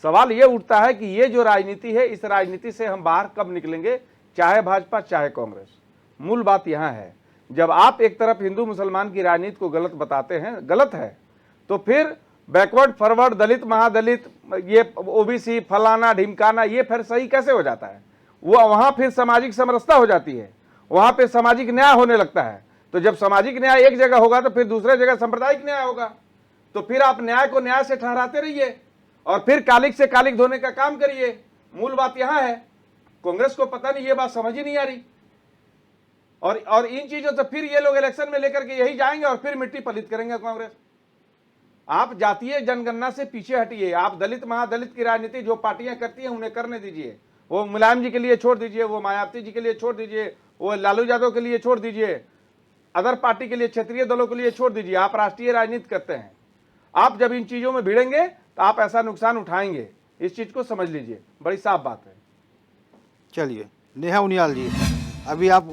सवाल ये उठता है कि ये जो राजनीति है, इस राजनीति से हम बाहर कब निकलेंगे, चाहे भाजपा चाहे कांग्रेस। मूल बात यहां है, जब आप एक तरफ हिंदू मुसलमान की राजनीति को गलत बताते हैं, गलत है, तो फिर बैकवर्ड फॉरवर्ड, दलित महादलित, ये ओबीसी, फलाना ढिमकाना, ये फिर सही कैसे हो जाता है? वो वहां फिर सामाजिक समरसता हो जाती है, वहां पे सामाजिक न्याय होने लगता है। तो जब सामाजिक न्याय एक जगह होगा तो फिर दूसरे जगह सांप्रदायिक न्याय होगा। तो फिर आप न्याय को न्याय से ठहराते रहिए और फिर कालिक से कालिक धोने का काम करिए। मूल बात यहां है। कांग्रेस को पता नहीं, ये बात समझ ही नहीं आ रही। और इन चीजों से फिर ये लोग इलेक्शन में लेकर के यही जाएंगे और फिर मिट्टी पलित करेंगे कांग्रेस। आप जातीय जनगणना से पीछे हटिए। आप दलित महादलित की राजनीति जो पार्टियां करती हैं उन्हें करने दीजिए। वो मुलायम जी के लिए छोड़ दीजिए, वो मायावती जी के लिए छोड़ दीजिए, वो लालू यादव के लिए छोड़ दीजिए, अदर पार्टी के लिए, क्षेत्रीय दलों के लिए छोड़ दीजिए। आप राष्ट्रीय राजनीति करते हैं। आप जब इन चीजों में भिड़ेंगे तो आप ऐसा नुकसान उठाएंगे। इस चीज को समझ लीजिए, बड़ी साफ बात है। चलिए नेहा उनियाल जी, अभी आप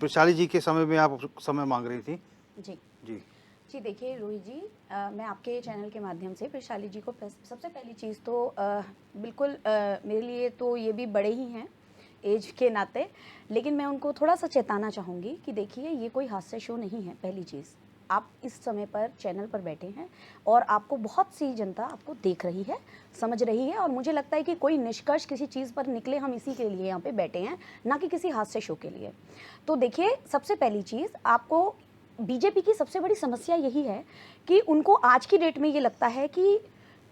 वैशाली जी के समय में आप समय मांग रही थी। जी जी जी, देखिए रोहित जी, मैं आपके चैनल के माध्यम से वैशाली जी को सबसे पहली चीज़ तो बिल्कुल मेरे लिए तो ये भी बड़े ही हैं एज के नाते, लेकिन मैं उनको थोड़ा सा चेताना चाहूँगी कि देखिए ये कोई हास्य शो नहीं है। पहली चीज़, आप इस समय पर चैनल पर बैठे हैं और आपको बहुत सी जनता आपको देख रही है, समझ रही है, और मुझे लगता है कि कोई निष्कर्ष किसी चीज़ पर निकले, हम इसी के लिए यहाँ पे बैठे हैं, ना कि किसी हास्य शो के लिए। तो देखिए, सबसे पहली चीज़, आपको बीजेपी की सबसे बड़ी समस्या यही है कि उनको आज की डेट में ये लगता है कि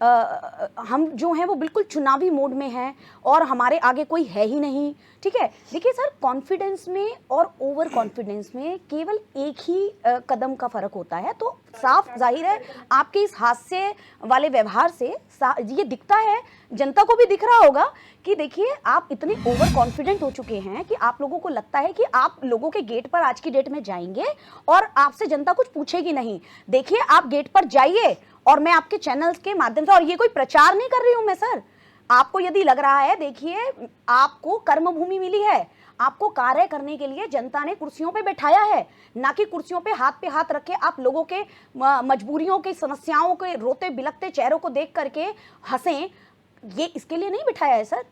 हम जो हैं वो बिल्कुल चुनावी मोड में हैं और हमारे आगे कोई है ही नहीं। ठीक है, देखिए सर, कॉन्फिडेंस में और ओवर कॉन्फिडेंस में केवल एक ही कदम का फ़र्क होता है। तो साफ जाहिर है आपके इस हास्य वाले व्यवहार से ये दिखता है, जनता को भी दिख रहा होगा कि देखिए आप इतने ओवर कॉन्फिडेंट हो चुके हैं कि आप लोगों को लगता है कि आप लोगों के गेट पर आज की डेट में जाएंगे और आपसे जनता कुछ पूछेगी नहीं। देखिए आप गेट पर जाइए और मैं आपके चैनल्स के माध्यम से, और ये कोई प्रचार नहीं कर रही हूं मैं सर, आपको यदि लग रहा है, देखिए आपको कर्मभूमि मिली है, आपको कार्य करने के लिए जनता ने कुर्सियों पे बैठाया है, ना कि कुर्सियों पे हाथ रख के आप लोगों के मजबूरियों की, समस्याओं के रोते बिलखते चेहरों को देख करके हंसें, ये इसके लिए नहीं बिठाया है सर।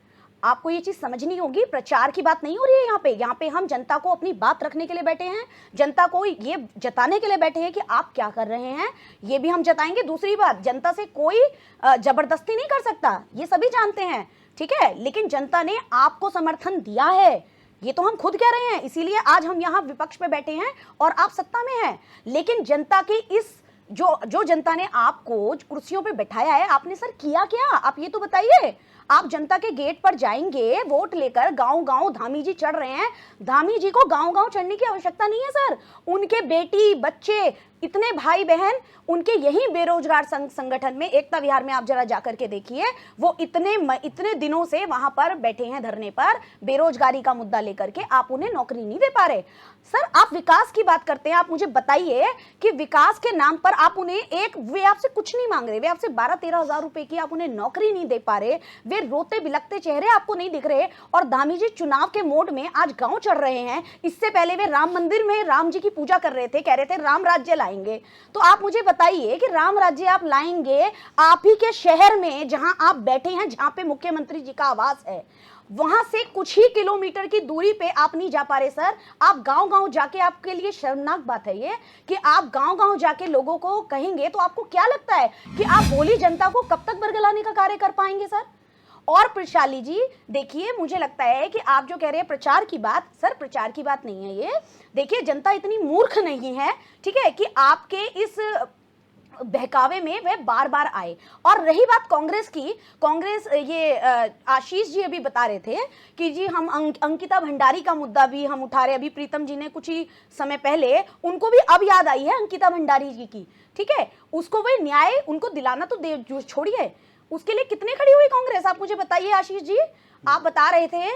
आपको ये चीज समझनी होगी, प्रचार की बात नहीं हो रही है यहाँ पे हम जनता को अपनी बात रखने के लिए बैठे हैं, जनता को ये जताने के लिए बैठे हैं कि आप क्या कर रहे हैं, ये भी हम जताएंगे। दूसरी बात, जनता से कोई जबरदस्ती नहीं कर सकता, ये सभी जानते हैं, ठीक है, लेकिन जनता ने आपको समर्थन दिया है, ये तो हम खुद कह रहे हैं, इसीलिए आज हम यहाँ विपक्ष पे बैठे हैं और आप सत्ता में हैं। लेकिन जनता की इस जो जनता ने आपको कुर्सियों पे बैठाया है, आपने सर किया क्या, आप ये तो बताइए। आप जनता के गेट पर जाएंगे वोट लेकर, गांव-गांव धामी जी चढ़ रहे हैं, धामी जी को गांव-गांव चढ़ने की आवश्यकता नहीं है सर। उनके बेटी बच्चे, इतने भाई बहन, उनके यही बेरोजगार संगठन में एकता विहार में आप जरा जाकर के देखिए, वो इतने दिनों से वहां पर बैठे हैं धरने पर, बेरोजगारी का मुद्दा लेकर के, आप उन्हें नौकरी नहीं दे पा रहे। सर आप विकास की बात करते हैं, आप मुझे बताइए कि विकास के नाम पर आप उन्हें वे आपसे कुछ नहीं मांग रहे, वे आपसे 12-13 हजार रुपए की आप उन्हें नौकरी नहीं दे पा रहे, वे रोते बिलखते चेहरे आपको नहीं दिख रहे, और धामी जी चुनाव के मोड में आज गांव चढ़ रहे हैं। इससे पहले वे राम मंदिर में राम जी की पूजा कर रहे थे, कह रहे थे राम राज्य लाएंगे। तो आप मुझे बताइए कि राम राज्य आप लाएंगे आप ही के शहर में, जहां आप बैठे हैं, जहां पे मुख्यमंत्री जी का आवास है, वहां से कुछ ही किलोमीटर की दूरी पे आप नहीं जा पा रहे सर। आप गांव-गांव जाके, आपके लिए शर्मनाक बात है ये कि आप गांव-गांव जाके लोगों को कहेंगे, तो आपको क्या लगता है कि आप भोली जनता को कब तक बरगलाने का कार्य कर पाएंगे सर? और प्रशाली जी देखिए, मुझे लगता है कि आप जो कह रहे हैं प्रचार की बात, सर प्रचार की बात नहीं है ये। देखिए जनता इतनी मूर्ख नहीं है, ठीक है, कि आपके इस बहकावे में वे बार बार आए। और रही बात कांग्रेस की, कांग्रेस ये आशीष जी अभी बता रहे थे कि जी हम अंकिता भंडारी का मुद्दा भी हम उठा रहे, अभी प्रीतम जी ने कुछ ही समय पहले, उनको भी अब याद आई है अंकिता भंडारी जी की, ठीक है, उसको वे न्याय उनको दिलाना तो छोड़िए, उसके लिए कितने खड़ी हुई कांग्रेस, आप मुझे बताइए आशीष जी। आप बता रहे थे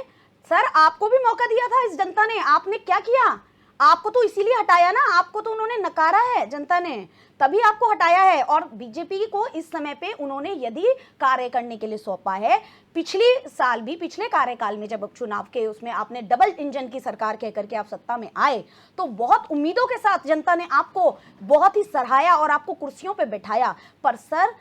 सर आपको भी मौका दिया था इस जनता ने, आपने क्या किया? आपको तो इसीलिए हटाया ना, आपको तो उन्होंने नकारा है जनता ने, तभी आपको हटाया है। और बीजेपी को इस समय पे उन्होंने यदि कार्य करने के लिए सौंपा है, पिछले साल भी, पिछले कार्यकाल में जब चुनाव के उसमें आपने डबल इंजन की सरकार कह करके आप सत्ता में आए, तो बहुत उम्मीदों के साथ जनता ने आपको बहुत ही सराहाया और आपको कुर्सियों पे बैठाया। पर सर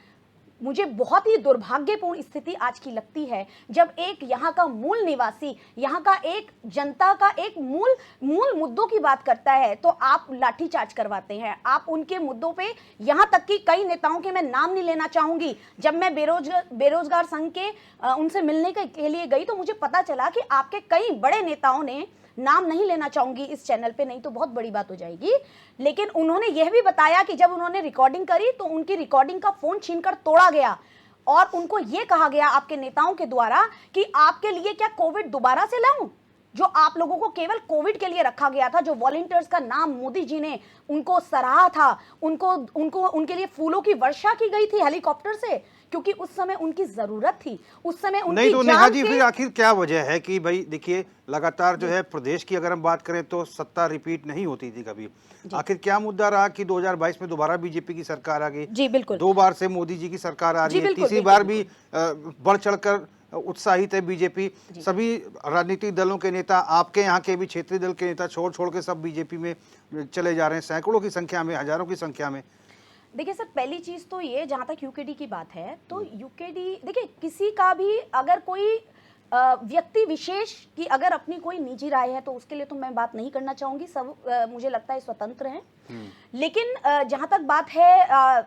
मुझे बहुत ही दुर्भाग्यपूर्ण स्थिति आज की लगती है, जब एक यहाँ का मूल निवासी, यहाँ का एक जनता का एक मूल मुद्दों की बात करता है तो आप लाठीचार्ज करवाते हैं। आप उनके मुद्दों पे, यहाँ तक कि कई नेताओं के मैं नाम नहीं लेना चाहूंगी, जब मैं बेरोजगार संघ के उनसे मिलने के लिए गई तो मुझे पता चला कि आपके कई बड़े नेताओं ने, नाम नहीं लेना चाहूंगी इस चैनल पे, नहीं तो बहुत बड़ी बात हो जाएगी, लेकिन उन्होंने यह भी बताया कि जब उन्होंने रिकॉर्डिंग करी तो उनकी रिकॉर्डिंग का फोन छीनकर तोड़ा गया और उनको यह कहा गया आपके नेताओं के द्वारा कि आपके लिए क्या कोविड दोबारा से लाऊं, जो आप लोगों को केवल कोविड के लिए रखा गया था, जो वॉलंटियर्स का नाम मोदी जी ने उनको सराहा था, उनके लिए फूलों की वर्षा की गई थी हेलीकॉप्टर से, क्योंकि उस समय उनकी जरूरत थी, उस समय उनकी नहीं तो नेहा जी, फिर आखिर क्या वजह है कि भाई देखिए लगातार जो है प्रदेश की अगर हम बात करें तो सत्ता रिपीट नहीं होती थी कभी, आखिर क्या मुद्दा रहा कि 2022 में दोबारा बीजेपी की सरकार आ गई? जी बिल्कुल, 2 बार से मोदी जी की सरकार आ रही है, तीसरी बार भी बढ़ चढ़कर उत्साहित है बीजेपी। सभी राजनीतिक दलों के नेता, आपके यहाँ के भी क्षेत्रीय दल के नेता छोड़ के सब बीजेपी में चले जा रहे हैं, सैकड़ों की संख्या में, हजारों की संख्या में। देखिए सर, पहली चीज तो ये, जहां तक यूकेडी की बात है तो यूकेडी, देखिए किसी का भी अगर कोई व्यक्ति विशेष की अगर अपनी कोई निजी राय है तो उसके लिए तो मैं बात नहीं करना चाहूंगी, सब मुझे लगता है स्वतंत्र हैं। लेकिन जहां तक बात है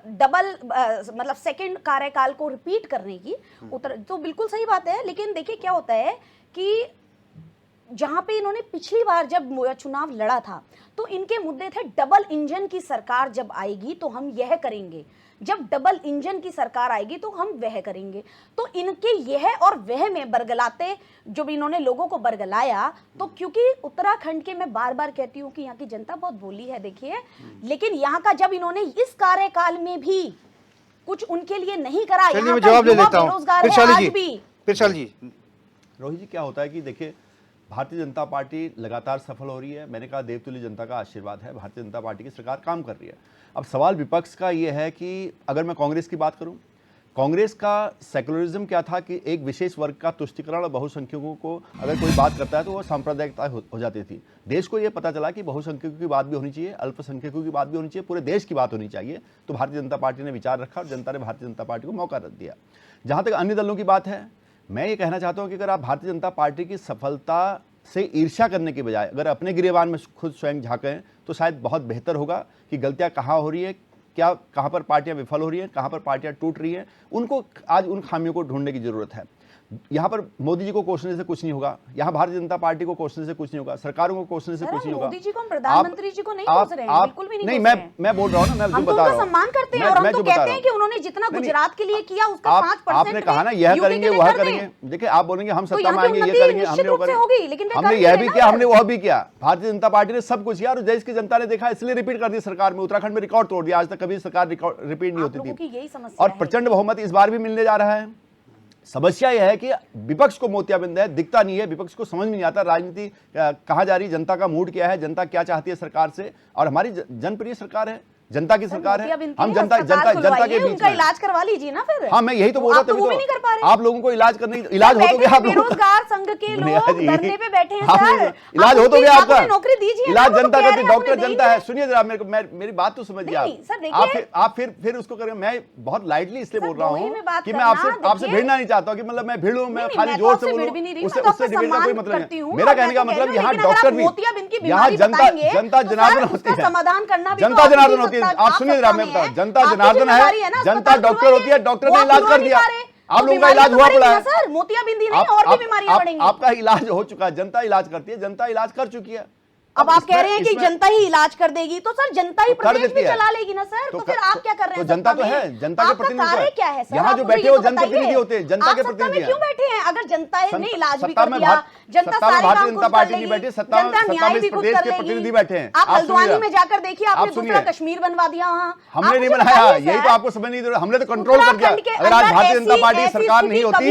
डबल मतलब सेकंड कार्यकाल को रिपीट करने की, तो बिल्कुल सही बात है। लेकिन देखिए क्या होता है कि जहां पे इन्होंने पिछली बार जब चुनाव लड़ा था तो इनके मुद्दे थे डबल इंजन की सरकार जब आएगी तो हम यह करेंगे, जब डबल इंजन की सरकार आएगी तो हम वह करेंगे। तो इनके यह और वह में बरगलाते, जब इन्होंने लोगों को बरगलाया, तो क्योंकि उत्तराखंड के, मैं बार बार कहती हूँ कि यहाँ की जनता बहुत बोली है, देखिए, लेकिन यहाँ का जब इन्होंने इस कार्यकाल में भी कुछ उनके लिए नहीं करा, चलिए यहाँ मैं का जवाब ले युवा लेता हूँ। बेरोजगार फिर है शाली आज जी, भी। फिर शाली जी। रोहित जी, क्या होता है कि देखिए, भारतीय जनता पार्टी लगातार सफल हो रही है। मैंने कहा देवतुल्य जनता का आशीर्वाद है, भारतीय जनता पार्टी की सरकार काम कर रही है। अब सवाल विपक्ष का ये है कि अगर मैं कांग्रेस की बात करूं, कांग्रेस का सेकुलरिज्म क्या था कि एक विशेष वर्ग का तुष्टिकरण और बहुसंख्यकों को अगर कोई बात करता है तो वो सांप्रदायिकता हो जाती थी। देश को ये पता चला कि बहुसंख्यकों की बात भी होनी चाहिए, अल्पसंख्यकों की बात भी होनी चाहिए, पूरे देश की बात होनी चाहिए। तो भारतीय जनता पार्टी ने विचार रखा और जनता ने भारतीय जनता पार्टी को मौका दिया। जहाँ तक अन्य दलों की बात है, मैं ये कहना चाहता हूँ कि अगर आप भारतीय जनता पार्टी की सफलता से ईर्ष्या करने के बजाय अगर अपने गिरेबान में खुद स्वयं झांकें तो शायद बहुत बेहतर होगा कि गलतियां कहाँ हो रही है, क्या कहाँ पर पार्टियां विफल हो रही हैं, कहाँ पर पार्टियां टूट रही हैं, उनको आज उन खामियों को ढूंढने की जरूरत है। यहाँ पर मोदी जी को कोसने से कुछ नहीं होगा, यहाँ भारतीय जनता पार्टी को कोसने से कुछ नहीं होगा, सरकारों को कोसने से कुछ नहीं होगा। मोदी जी को, प्रधानमंत्री जी को नहीं कोस रहे हैं, बिल्कुल भी नहीं। मैं बोल रहा हूँ ना, मैं हम जो तो बता रहा उनका हूँ, सम्मान करते हैं और हम तो कहते हैं कि उन्होंने जितना गुजरात के लिए किया उसका 5% आपने कहा ना यह करेंगे वह करेंगे। देखिए, आप बोलेंगे हम सत्ता में आएंगे, ये करेंगे, हमने वो करेंगे, हमने यह भी किया, हमने वह भी किया। भारतीय जनता पार्टी ने सब कुछ किया और देश की जनता ने देखा, इसलिए रिपीट कर दी सरकार में। उत्तराखंड में रिकॉर्ड तोड़ दिया, आज तक कभी सरकार रिपीट नहीं होती थी और प्रचंड बहुमत इस बार भी मिलने जा रहा है। समस्या यह है कि विपक्ष को मोतियाबिंद है, दिखता नहीं है, विपक्ष को समझ में नहीं आता राजनीति कहाँ जा रही, जनता का मूड क्या है, जनता क्या चाहती है सरकार से। और हमारी जनप्रिय सरकार है, जनता की सरकार है, हम जनता के बीच उनका इलाज करवा लीजिए ना फिर। हाँ, मैं यही तो बोल रहा था, आप लोगों को इलाज करने, इलाज हो तो गया आप लोगों का, बेरोजगार संघ के लोग धरने पे बैठे हैं सर, इलाज हो तो गया आपका, नौकरी दीजिए, इलाज जनता करती, डॉक्टर जनता है। सुनिए जरा, मेरी बात तो समझिए आप फिर उसको करें। मैं बहुत लाइटली इसलिए बोल रहा हूँ कि मैं आपसे भिड़ना नहीं चाहता कि मतलब मैं भिड़ूं, मैं खाली जोर से बोलूं, उससे भिड़ने का कोई मतलब नहीं। मेरा कहने का मतलब यहाँ डॉक्टर भी, यहाँ जनता जनार्दन होती है, समाधान करना, जनता जनार्दन होती है। आप सुनिए जरा, मैं बता, जनता जनार्दन है, जनता डॉक्टर होती है, डॉक्टर ने इलाज कर दिया, आप लोगों का इलाज हुआ पड़ा है सर, मोतियाबिंदी नहीं और भी बीमारियां बढ़ेंगी। आपका इलाज हो चुका है, जनता इलाज करती है, जनता इलाज कर चुकी है। अब आप कह रहे हैं कि जनता ही इलाज कर देगी, तो सर जनता ही प्रदेश भी चला लेगी ना सर, तो फिर आप क्या कर रहे हैं? तो जनता तो है, जनता के प्रतिनिधि क्या है सर? यहाँ जो बैठे हो जनप्रतिनिधि होते हैं, जनता के प्रतिनिधि क्यों बैठे हैं? अगर जनता ने इलाज भी सत्ता कर में दिया, जनता सारे भारतीय काम जनता खुद पार्टी कर की लेगी, बैठी, सत्ता में प्रदेश के प्रतिनिधि बैठे हैं। आप हल्द्वानी में जाकर देखिए, आपने दूसरा कश्मीर बनवा दिया वहाँ, हमने नहीं बनाया, यही तो आपको समझ नहीं दे रहा, हमने तो कंट्रोल कर दिया। अगर आज भारतीय जनता पार्टी सरकार नहीं होती,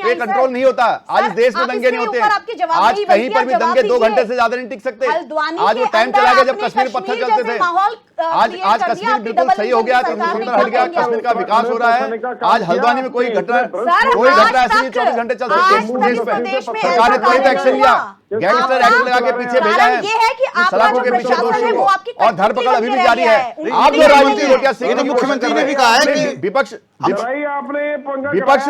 ये कंट्रोल नहीं होता, आज देश में दंगे नहीं होते, आज कहीं पर भी दंगे 2 घंटे से ज्यादा नहीं टिक सकते। आज वो टाइम चला गया जब कश्मीर पत्थर चलते थे, आज कश्मीर बिल्कुल सही हो गया, त्रिपुरा हट गया, कश्मीर का विकास हो रहा है। आज हल्द्वानी में कोई घटना ऐसी नहीं, 24 घंटे चल सकते। सरकार ने त्वरित एक्शन लिया, गैंगस्टर एक्ट लगा के पीछे भेजा है, सलाखों के पीछे दोषियों को, और धरपकड़ अभी भी जारी है। आप जो राजनीतिक रोटियां सेकने की मुख्यमंत्री ने भी कहा है कि विपक्ष,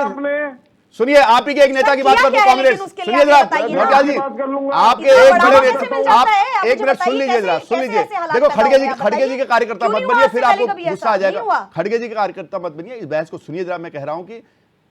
आपने सुनिए, आप ही के एक नेता की बात कर दो, कांग्रेस, सुनिए जरा भटिया जी, आपके एक बड़े नेता, आप एक मिनट सुन लीजिए जरा, सुन लीजिए। देखो, खड़गे जी के कार्यकर्ता मत बनिए, फिर आपको गुस्सा आ जाएगा। खड़गे जी के कार्यकर्ता मत बनिए, इस बहस को सुनिए जरा। मैं कह रहा हूँ कि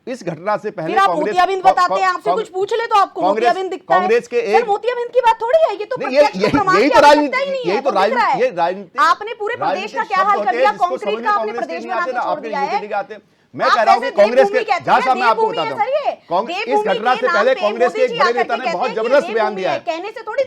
इस घटना से पहले मोतियाबिंद बताते हैं, आपसे कुछ पूछ ले तो आपको मोतियाबिंद दिखता है। कांग्रेस के एक मोतियाबिंद की बात थोड़ी है, ये तो यही तो राजनीति, आपने पूरे प्रदेश का क्या हाल कर दिया, कंक्रीट का आपने प्रदेश बना के छोड़ दिया है। मैं कह रहा हूँ कि कांग्रेस के, जहां साहब मैं आपको बताता हूँ, इस घटना से पहले कांग्रेस के एक बड़े नेता ने बहुत जबरदस्त बयान दिया है,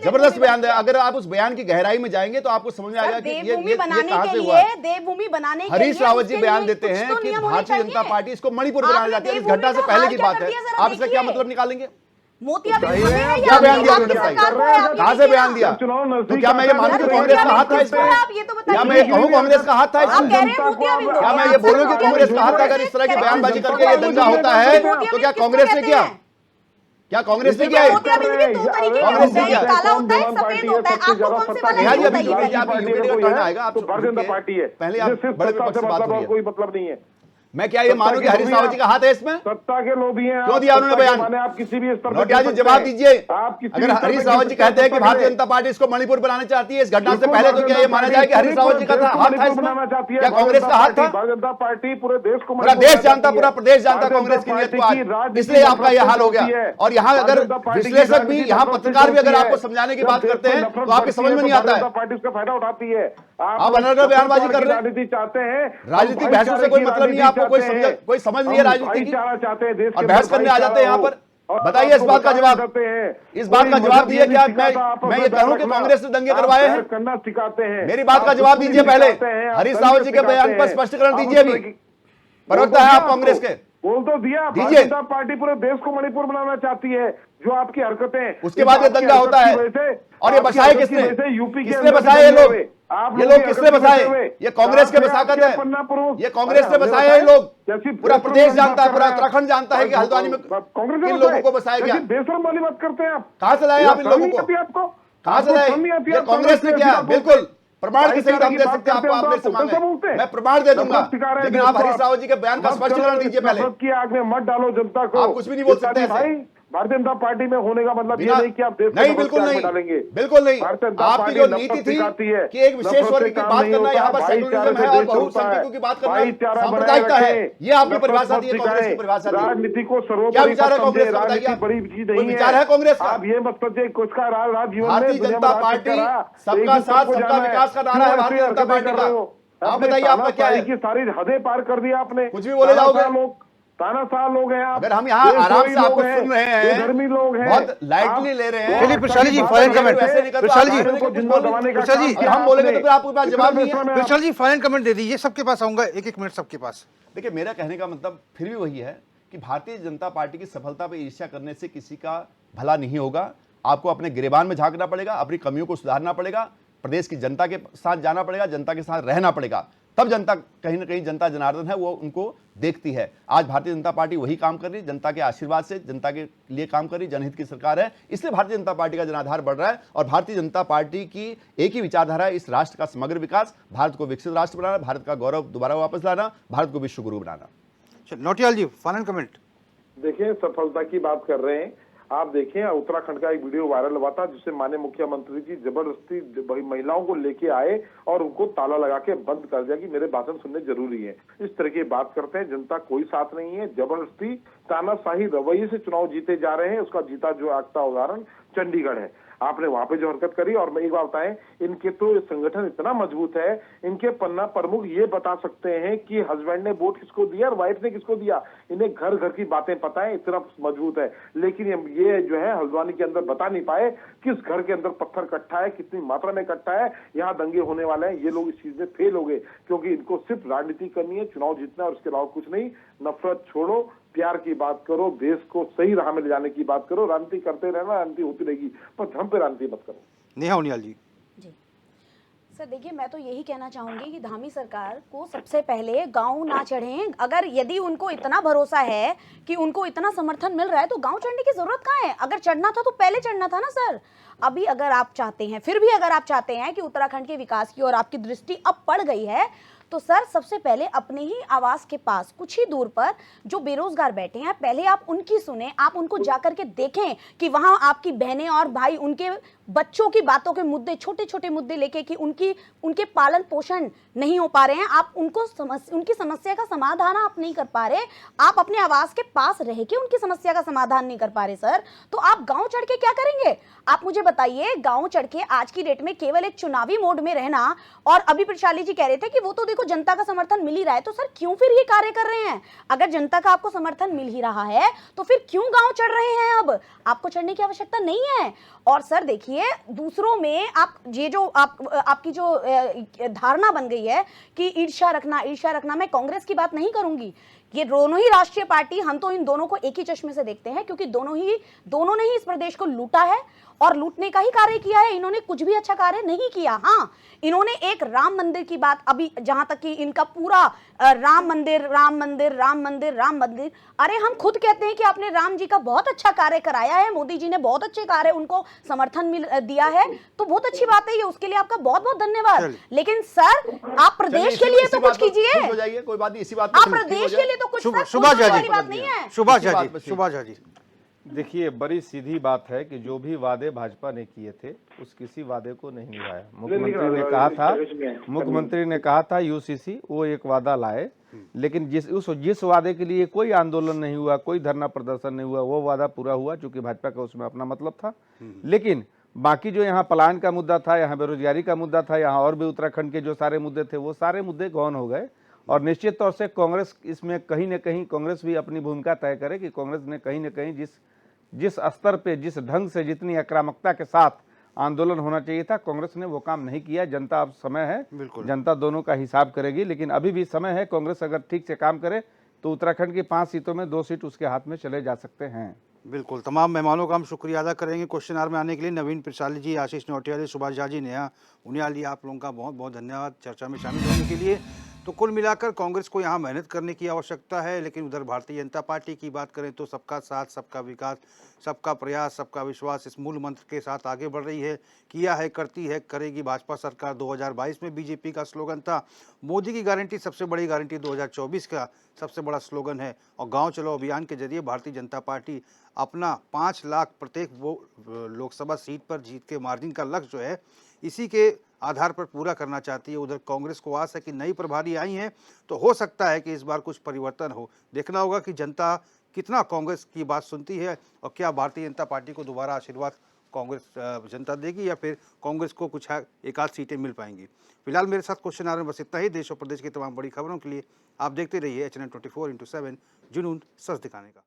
जबरदस्त बयान दिया। अगर आप उस बयान की गहराई में जाएंगे तो आपको समझ में आएगा कि ये कहां से हुआ। देवभूमि बनाने के लिए हरीश रावत जी बयान देते हैं कि भारतीय जनता पार्टी इसको मणिपुर बनाने जाती है। इस घटना से पहले की बात है, आप इसका क्या मतलब निकालेंगे? क्या बयान दिया उन्होंने बताइए, कहां से बयान दिया? तो क्या मैं ये मानूं कि कांग्रेस का हाथ था इसमें? क्या मैं ये कहूं कांग्रेस का हाथ था इसमें? क्या मैं ये बोलूं कि कांग्रेस का हाथ था? अगर इस तरह की बयानबाजी करके ये दंगा होता है तो क्या कांग्रेस ने किया? क्या कांग्रेस ने किया है? कांग्रेस ने किया? यूपीडी का टर्न आएगा, आप भारतीय जनता पार्टी है, पहले आप बड़े विपक्ष से बात कोई मतलब नहीं है। मैं क्या ये मानूं कि हरीश रावत जी का हाथ है इसमें? सत्ता के लोग ही हैं। क्यों दिया उन्होंने बयान? आप किसी भी स्तर पर जी जवाब दीजिए। अगर हरीश रावत जी कहते हैं कि भारतीय जनता पार्टी इसको मणिपुर बनाना चाहती है, इस घटना से पहले तो क्या ये माना जाए कि हरीश रावत जी का हाथ था इसमें? क्या कांग्रेस का हाथ था? भारतीय जनता पार्टी पूरे देश को, पूरा देश जानता, पूरा प्रदेश जानता कांग्रेस की नीयत को, इसलिए आपका यह हाल हो गया। और यहाँ अगर विश्लेषक भी, यहाँ पत्रकार भी अगर आपको समझाने की बात करते हैं तो आपकी समझ में नहीं आता है। पार्टी उसका फायदा उठाती है। आप अनर्गल बयानबाजी कर रहे हैं। राजनीति चाहते हैं, राजनीतिक बहसों से कोई मतलब नहीं है आपको, कोई समझ नहीं है राजनीति की, भाईचारा चाहते हैं, देश और के बहस करने आ जाते हैं यहाँ पर। बताइए इस बात का जवाब, इस बात का जवाब दिए कि मैं ये कहूं कि कांग्रेस ने दंगे करवाए हैं, करना सिखाते हैं। मेरी बात का जवाब दीजिए पहले। हरीश रावत जी के बयान पर स्पष्टीकरण दीजिए। अभी प्रवक्ता है आप कांग्रेस के, बोल तो दिया। भारतीय जनता पार्टी पूरे देश को मणिपुर बनाना चाहती है। जो आपकी हरकतें, उसके बाद ये दंगा होता है। और ये बसाए किसने? किसने बसाए ये लोग? ये लोग किसने बसाए? ये कांग्रेस के बसाकत है, ये कांग्रेस ने बसाए हैं लोग। पूरा प्रदेश जानता है, पूरा उत्तराखंड जानता है कि हल्द्वानी में किन लोगों को बसाया गया। बेशरम वाली बात करते हैं आप। कहां से लाए आप इन लोगों को? कहां से लाए? ये कांग्रेस ने किया, बिल्कुल प्रमाण के सहित हम दे सकते हैं आपको। आपने से मांगे, मैं प्रमाण दे दूंगा, लेकिन आप हरीश रावत जी के बयान का स्पष्टीकरण दीजिए पहले। की आग में मत डालो जनता को। आप कुछ भी नहीं बोल सकते भाई। भारतीय जनता पार्टी में होने का मतलब ये नहीं कि आप देश नहीं, बिल्कुल नहीं डालेंगे, बिल्कुल नहीं। आपकी जो नीति थी कि एक विशेष वर्ग की बात करना, यहाँ पर सेकुलरिज्म है और बहुसंख्यकों की बात करना सांप्रदायिकता है, ये आपकी परिभाषा थी, कांग्रेस की परिभाषा थी। राजनीति को क्या विचार है कांग्रेस का? राजनीति बड़ी चीज नहीं है। विचार है कांग्रेस का? आप ये मत सोचिए उसका राज जीवन में। भारतीय जनता पार्टी सबका साथ सबका विकास का नारा है भारतीय जनता पार्टी का। आप बताइए आपका क्या है? की सारी हदें पार कर दिया आपने। कुछ भी बोले जाओगे लोग, तानाशाह लोग हैं आप। अगर हम यहाँ आराम से आपको सुन रहे हैं, धर्मी लोग हैं, बहुत लाइटली ले रहे हैं। चलिए प्रशाली जी फाइनल कमेंट, प्रशाली जी, प्रशाली जी, हम बोलेंगे तो फिर आपके पास जवाब नहीं है। प्रशाली जी फाइनल कमेंट दे दीजिए, सबके पास आऊंगा, एक एक मिनट सबके पास। देखिए मेरा कहने का मतलब फिर भी वही है कि भारतीय जनता पार्टी की सफलता पर ईर्ष्या करने से किसी का भला नहीं होगा। आपको अपने गिरेबान में झांकना पड़ेगा, अपनी कमियों को सुधारना पड़ेगा, प्रदेश की जनता के साथ जाना पड़ेगा, जनता के साथ रहना पड़ेगा, तब जनता कहीं ना कहीं जनता जनार्दन है वो उनको देखती है। आज भारतीय जनता पार्टी वही काम कर रही है, जनता के आशीर्वाद से जनता के लिए काम कर रही, जनहित की सरकार है, इसलिए भारतीय जनता पार्टी का जनाधार बढ़ रहा है। और भारतीय जनता पार्टी की एक ही विचारधारा है, इस राष्ट्र का समग्र विकास, भारत को विकसित राष्ट्र बनाना, भारत का गौरव दोबारा वापस लाना, भारत को विश्व गुरु बनाना। नौटियाल जी फाइनल कमेंट। देखिए सफलता की बात कर रहे हैं आप। देखें उत्तराखंड का एक वीडियो वायरल हुआ था जिससे माननीय मुख्यमंत्री जी जबरदस्ती महिलाओं को लेके आए और उनको ताला लगा के बंद कर दिया कि मेरे भाषण सुनने जरूरी है। इस तरह की बात करते हैं, जनता कोई साथ नहीं है, जबरदस्ती तानाशाही रवैये से चुनाव जीते जा रहे हैं। उसका जीता जो आगता उदाहरण चंडीगढ़ है। आपने वहां पे जो हरकत करी, और मैं एक बात बताएं, इनके तो संगठन इतना मजबूत है, इनके पन्ना प्रमुख ये बता सकते हैं कि हस्बैंड ने वोट किसको दिया और वाइफ ने किसको दिया। इन्हें घर घर की बातें पता है, इतना मजबूत है। लेकिन ये जो है हल्द्वानी के अंदर बता नहीं पाए किस घर के अंदर पत्थर इकट्ठा है, कितनी मात्रा में इकट्ठा है, यहाँ दंगे होने वाले हैं। ये लोग इस चीज में फेल हो गए क्योंकि इनको सिर्फ राजनीति करनी है, चुनाव जीतना है और उसके अलावा कुछ नहीं। नफरत छोड़ो, प्यार की बात करो, देश को सही राह में ले जाने की बात करो। राजनीति करते रहना, राजनीति होती रहेगी, पर धर्म पे राजनीति मत करो। नेहा उनियाल जी। जी सर, देखिए मैं तो यही कहना चाहूंगी कि धामी सरकार को सबसे पहले गांव ना चढ़ें। अगर यदि उनको इतना भरोसा है कि उनको इतना समर्थन मिल रहा है तो गांव चढ़ने की जरूरत कहाँ है? अगर चढ़ना था तो पहले चढ़ना था ना सर। अभी अगर आप चाहते हैं, फिर भी अगर आप चाहते हैं कि उत्तराखंड के विकास की और आपकी दृष्टि अब पड़ गई है, तो सर सबसे पहले अपने ही आवास के पास कुछ ही दूर पर जो बेरोजगार बैठे हैं, पहले आप उनकी सुने, आप उनको जाकर के देखें कि वहां आपकी बहनें और भाई उनके बच्चों की बातों के मुद्दे, छोटे छोटे मुद्दे लेके कि उनके पालन पोषण नहीं हो पा रहे हैं, आप उनकी समस्या का समाधान आप नहीं कर पा रहे, आप अपने आवास के पास रह के उनकी समस्या का समाधान नहीं कर पा रहे सर, तो आप गांव चढ़ के क्या करेंगे? आप मुझे बताइए, गांव चढ़ के आज की डेट में केवल एक चुनावी मोड में रहना, और अभी प्रशाली जी कह रहे थे कि वो तो देखो जनता का समर्थन मिल ही रहा है, तो सर क्यों फिर ये कार्य कर रहे हैं? अगर जनता का आपको समर्थन मिल ही रहा है तो फिर क्यों गांव चढ़ रहे हैं? अब आपको चढ़ने की आवश्यकता नहीं है। और सर देखिए, दूसरों में आप ये जो आपकी जो धारणा बन गई है कि ईर्ष्या रखना, मैं कांग्रेस की बात नहीं करूंगी, ये दोनों ही राष्ट्रीय पार्टी, हम तो इन दोनों को एक ही चश्मे से देखते हैं क्योंकि दोनों ने ही इस प्रदेश को लूटा है और लूटने का ही कार्य किया है। इन्होंने कुछ भी अच्छा कार्य नहीं किया। हाँ, इन्होंने एक राम मंदिर की बात, अभी जहां तक कि इनका पूरा राम मंदिर, अरे हम खुद कहते हैं कि आपने राम जी का बहुत अच्छा कार्य कराया है, मोदी जी ने बहुत अच्छे कार्य उनको समर्थन दिया है, तो बहुत अच्छी बात है ये, उसके लिए आपका बहुत बहुत धन्यवाद। लेकिन सर आप प्रदेश के लिए तो कुछ कीजिए, कोई बात नहीं, इसी बात आप प्रदेश के लिए तो कुछ, सुभाष वाली बात नहीं है। सुभाष जी, देखिए बड़ी सीधी बात है कि जो भी वादे भाजपा ने किए थे उस किसी वादे को नहीं निभाया। मुख्यमंत्री ने कहा था यूसीसी, वो एक वादा लाए, लेकिन जिस वादे के लिए कोई आंदोलन नहीं हुआ, कोई धरना प्रदर्शन नहीं हुआ, वो वादा पूरा हुआ, चूंकि भाजपा का उसमें अपना मतलब था। लेकिन बाकी जो यहाँ पलायन का मुद्दा था, यहाँ बेरोजगारी का मुद्दा था, यहाँ और भी उत्तराखंड के जो सारे मुद्दे थे वो सारे मुद्दे गौन हो गए। और निश्चित तौर से कांग्रेस इसमें कहीं न कहीं कांग्रेस भी अपनी भूमिका तय करे कि कांग्रेस ने कहीं न कहीं जिस स्तर पे, जिस ढंग से, जितनी आक्रामकता के साथ आंदोलन होना चाहिए था, कांग्रेस ने वो काम नहीं किया। जनता, अब समय है, जनता दोनों का हिसाब करेगी, लेकिन अभी भी समय है। कांग्रेस अगर ठीक से काम करे तो उत्तराखंड की 5 सीटों में 2 सीट उसके हाथ में चले जा सकते हैं। बिल्कुल, तमाम मेहमानों का हम शुक्रिया अदा करेंगे क्वेश्चन आवर में आने के लिए। नवीन पिरसाली जी, आशीष नौटियाल जी, सुभाष झा जी, नेहा उनियाल जी, आप लोगों का बहुत बहुत धन्यवाद चर्चा में शामिल होने के लिए। तो कुल मिलाकर कांग्रेस को यहाँ मेहनत करने की आवश्यकता है, लेकिन उधर भारतीय जनता पार्टी की बात करें तो सबका साथ, सबका विकास, सबका प्रयास, सबका विश्वास इस मूल मंत्र के साथ आगे बढ़ रही है। किया है, करती है, करेगी भाजपा सरकार 2022 में बीजेपी का स्लोगन था। मोदी की गारंटी सबसे बड़ी गारंटी 2024 का सबसे बड़ा स्लोगन है। और गांव चलो अभियान के जरिए भारतीय जनता पार्टी अपना 5 लाख प्रत्येक वो लोकसभा सीट पर जीत के मार्जिन का लक्ष्य जो है इसी के आधार पर पूरा करना चाहती है। उधर कांग्रेस को आस है कि नई प्रभारी आई हैं तो हो सकता है कि इस बार कुछ परिवर्तन हो। देखना होगा कि जनता कितना कांग्रेस की बात सुनती है और क्या भारतीय जनता पार्टी को दोबारा आशीर्वाद कांग्रेस जनता देगी या फिर कांग्रेस को कुछ एक आध सीटें मिल पाएंगी। फिलहाल मेरे साथ क्वेश्चन आवर में बस इतना ही। देश और प्रदेश की तमाम बड़ी खबरों के लिए आप देखते रहिए HNN 24/7, जुनून सच दिखाने का।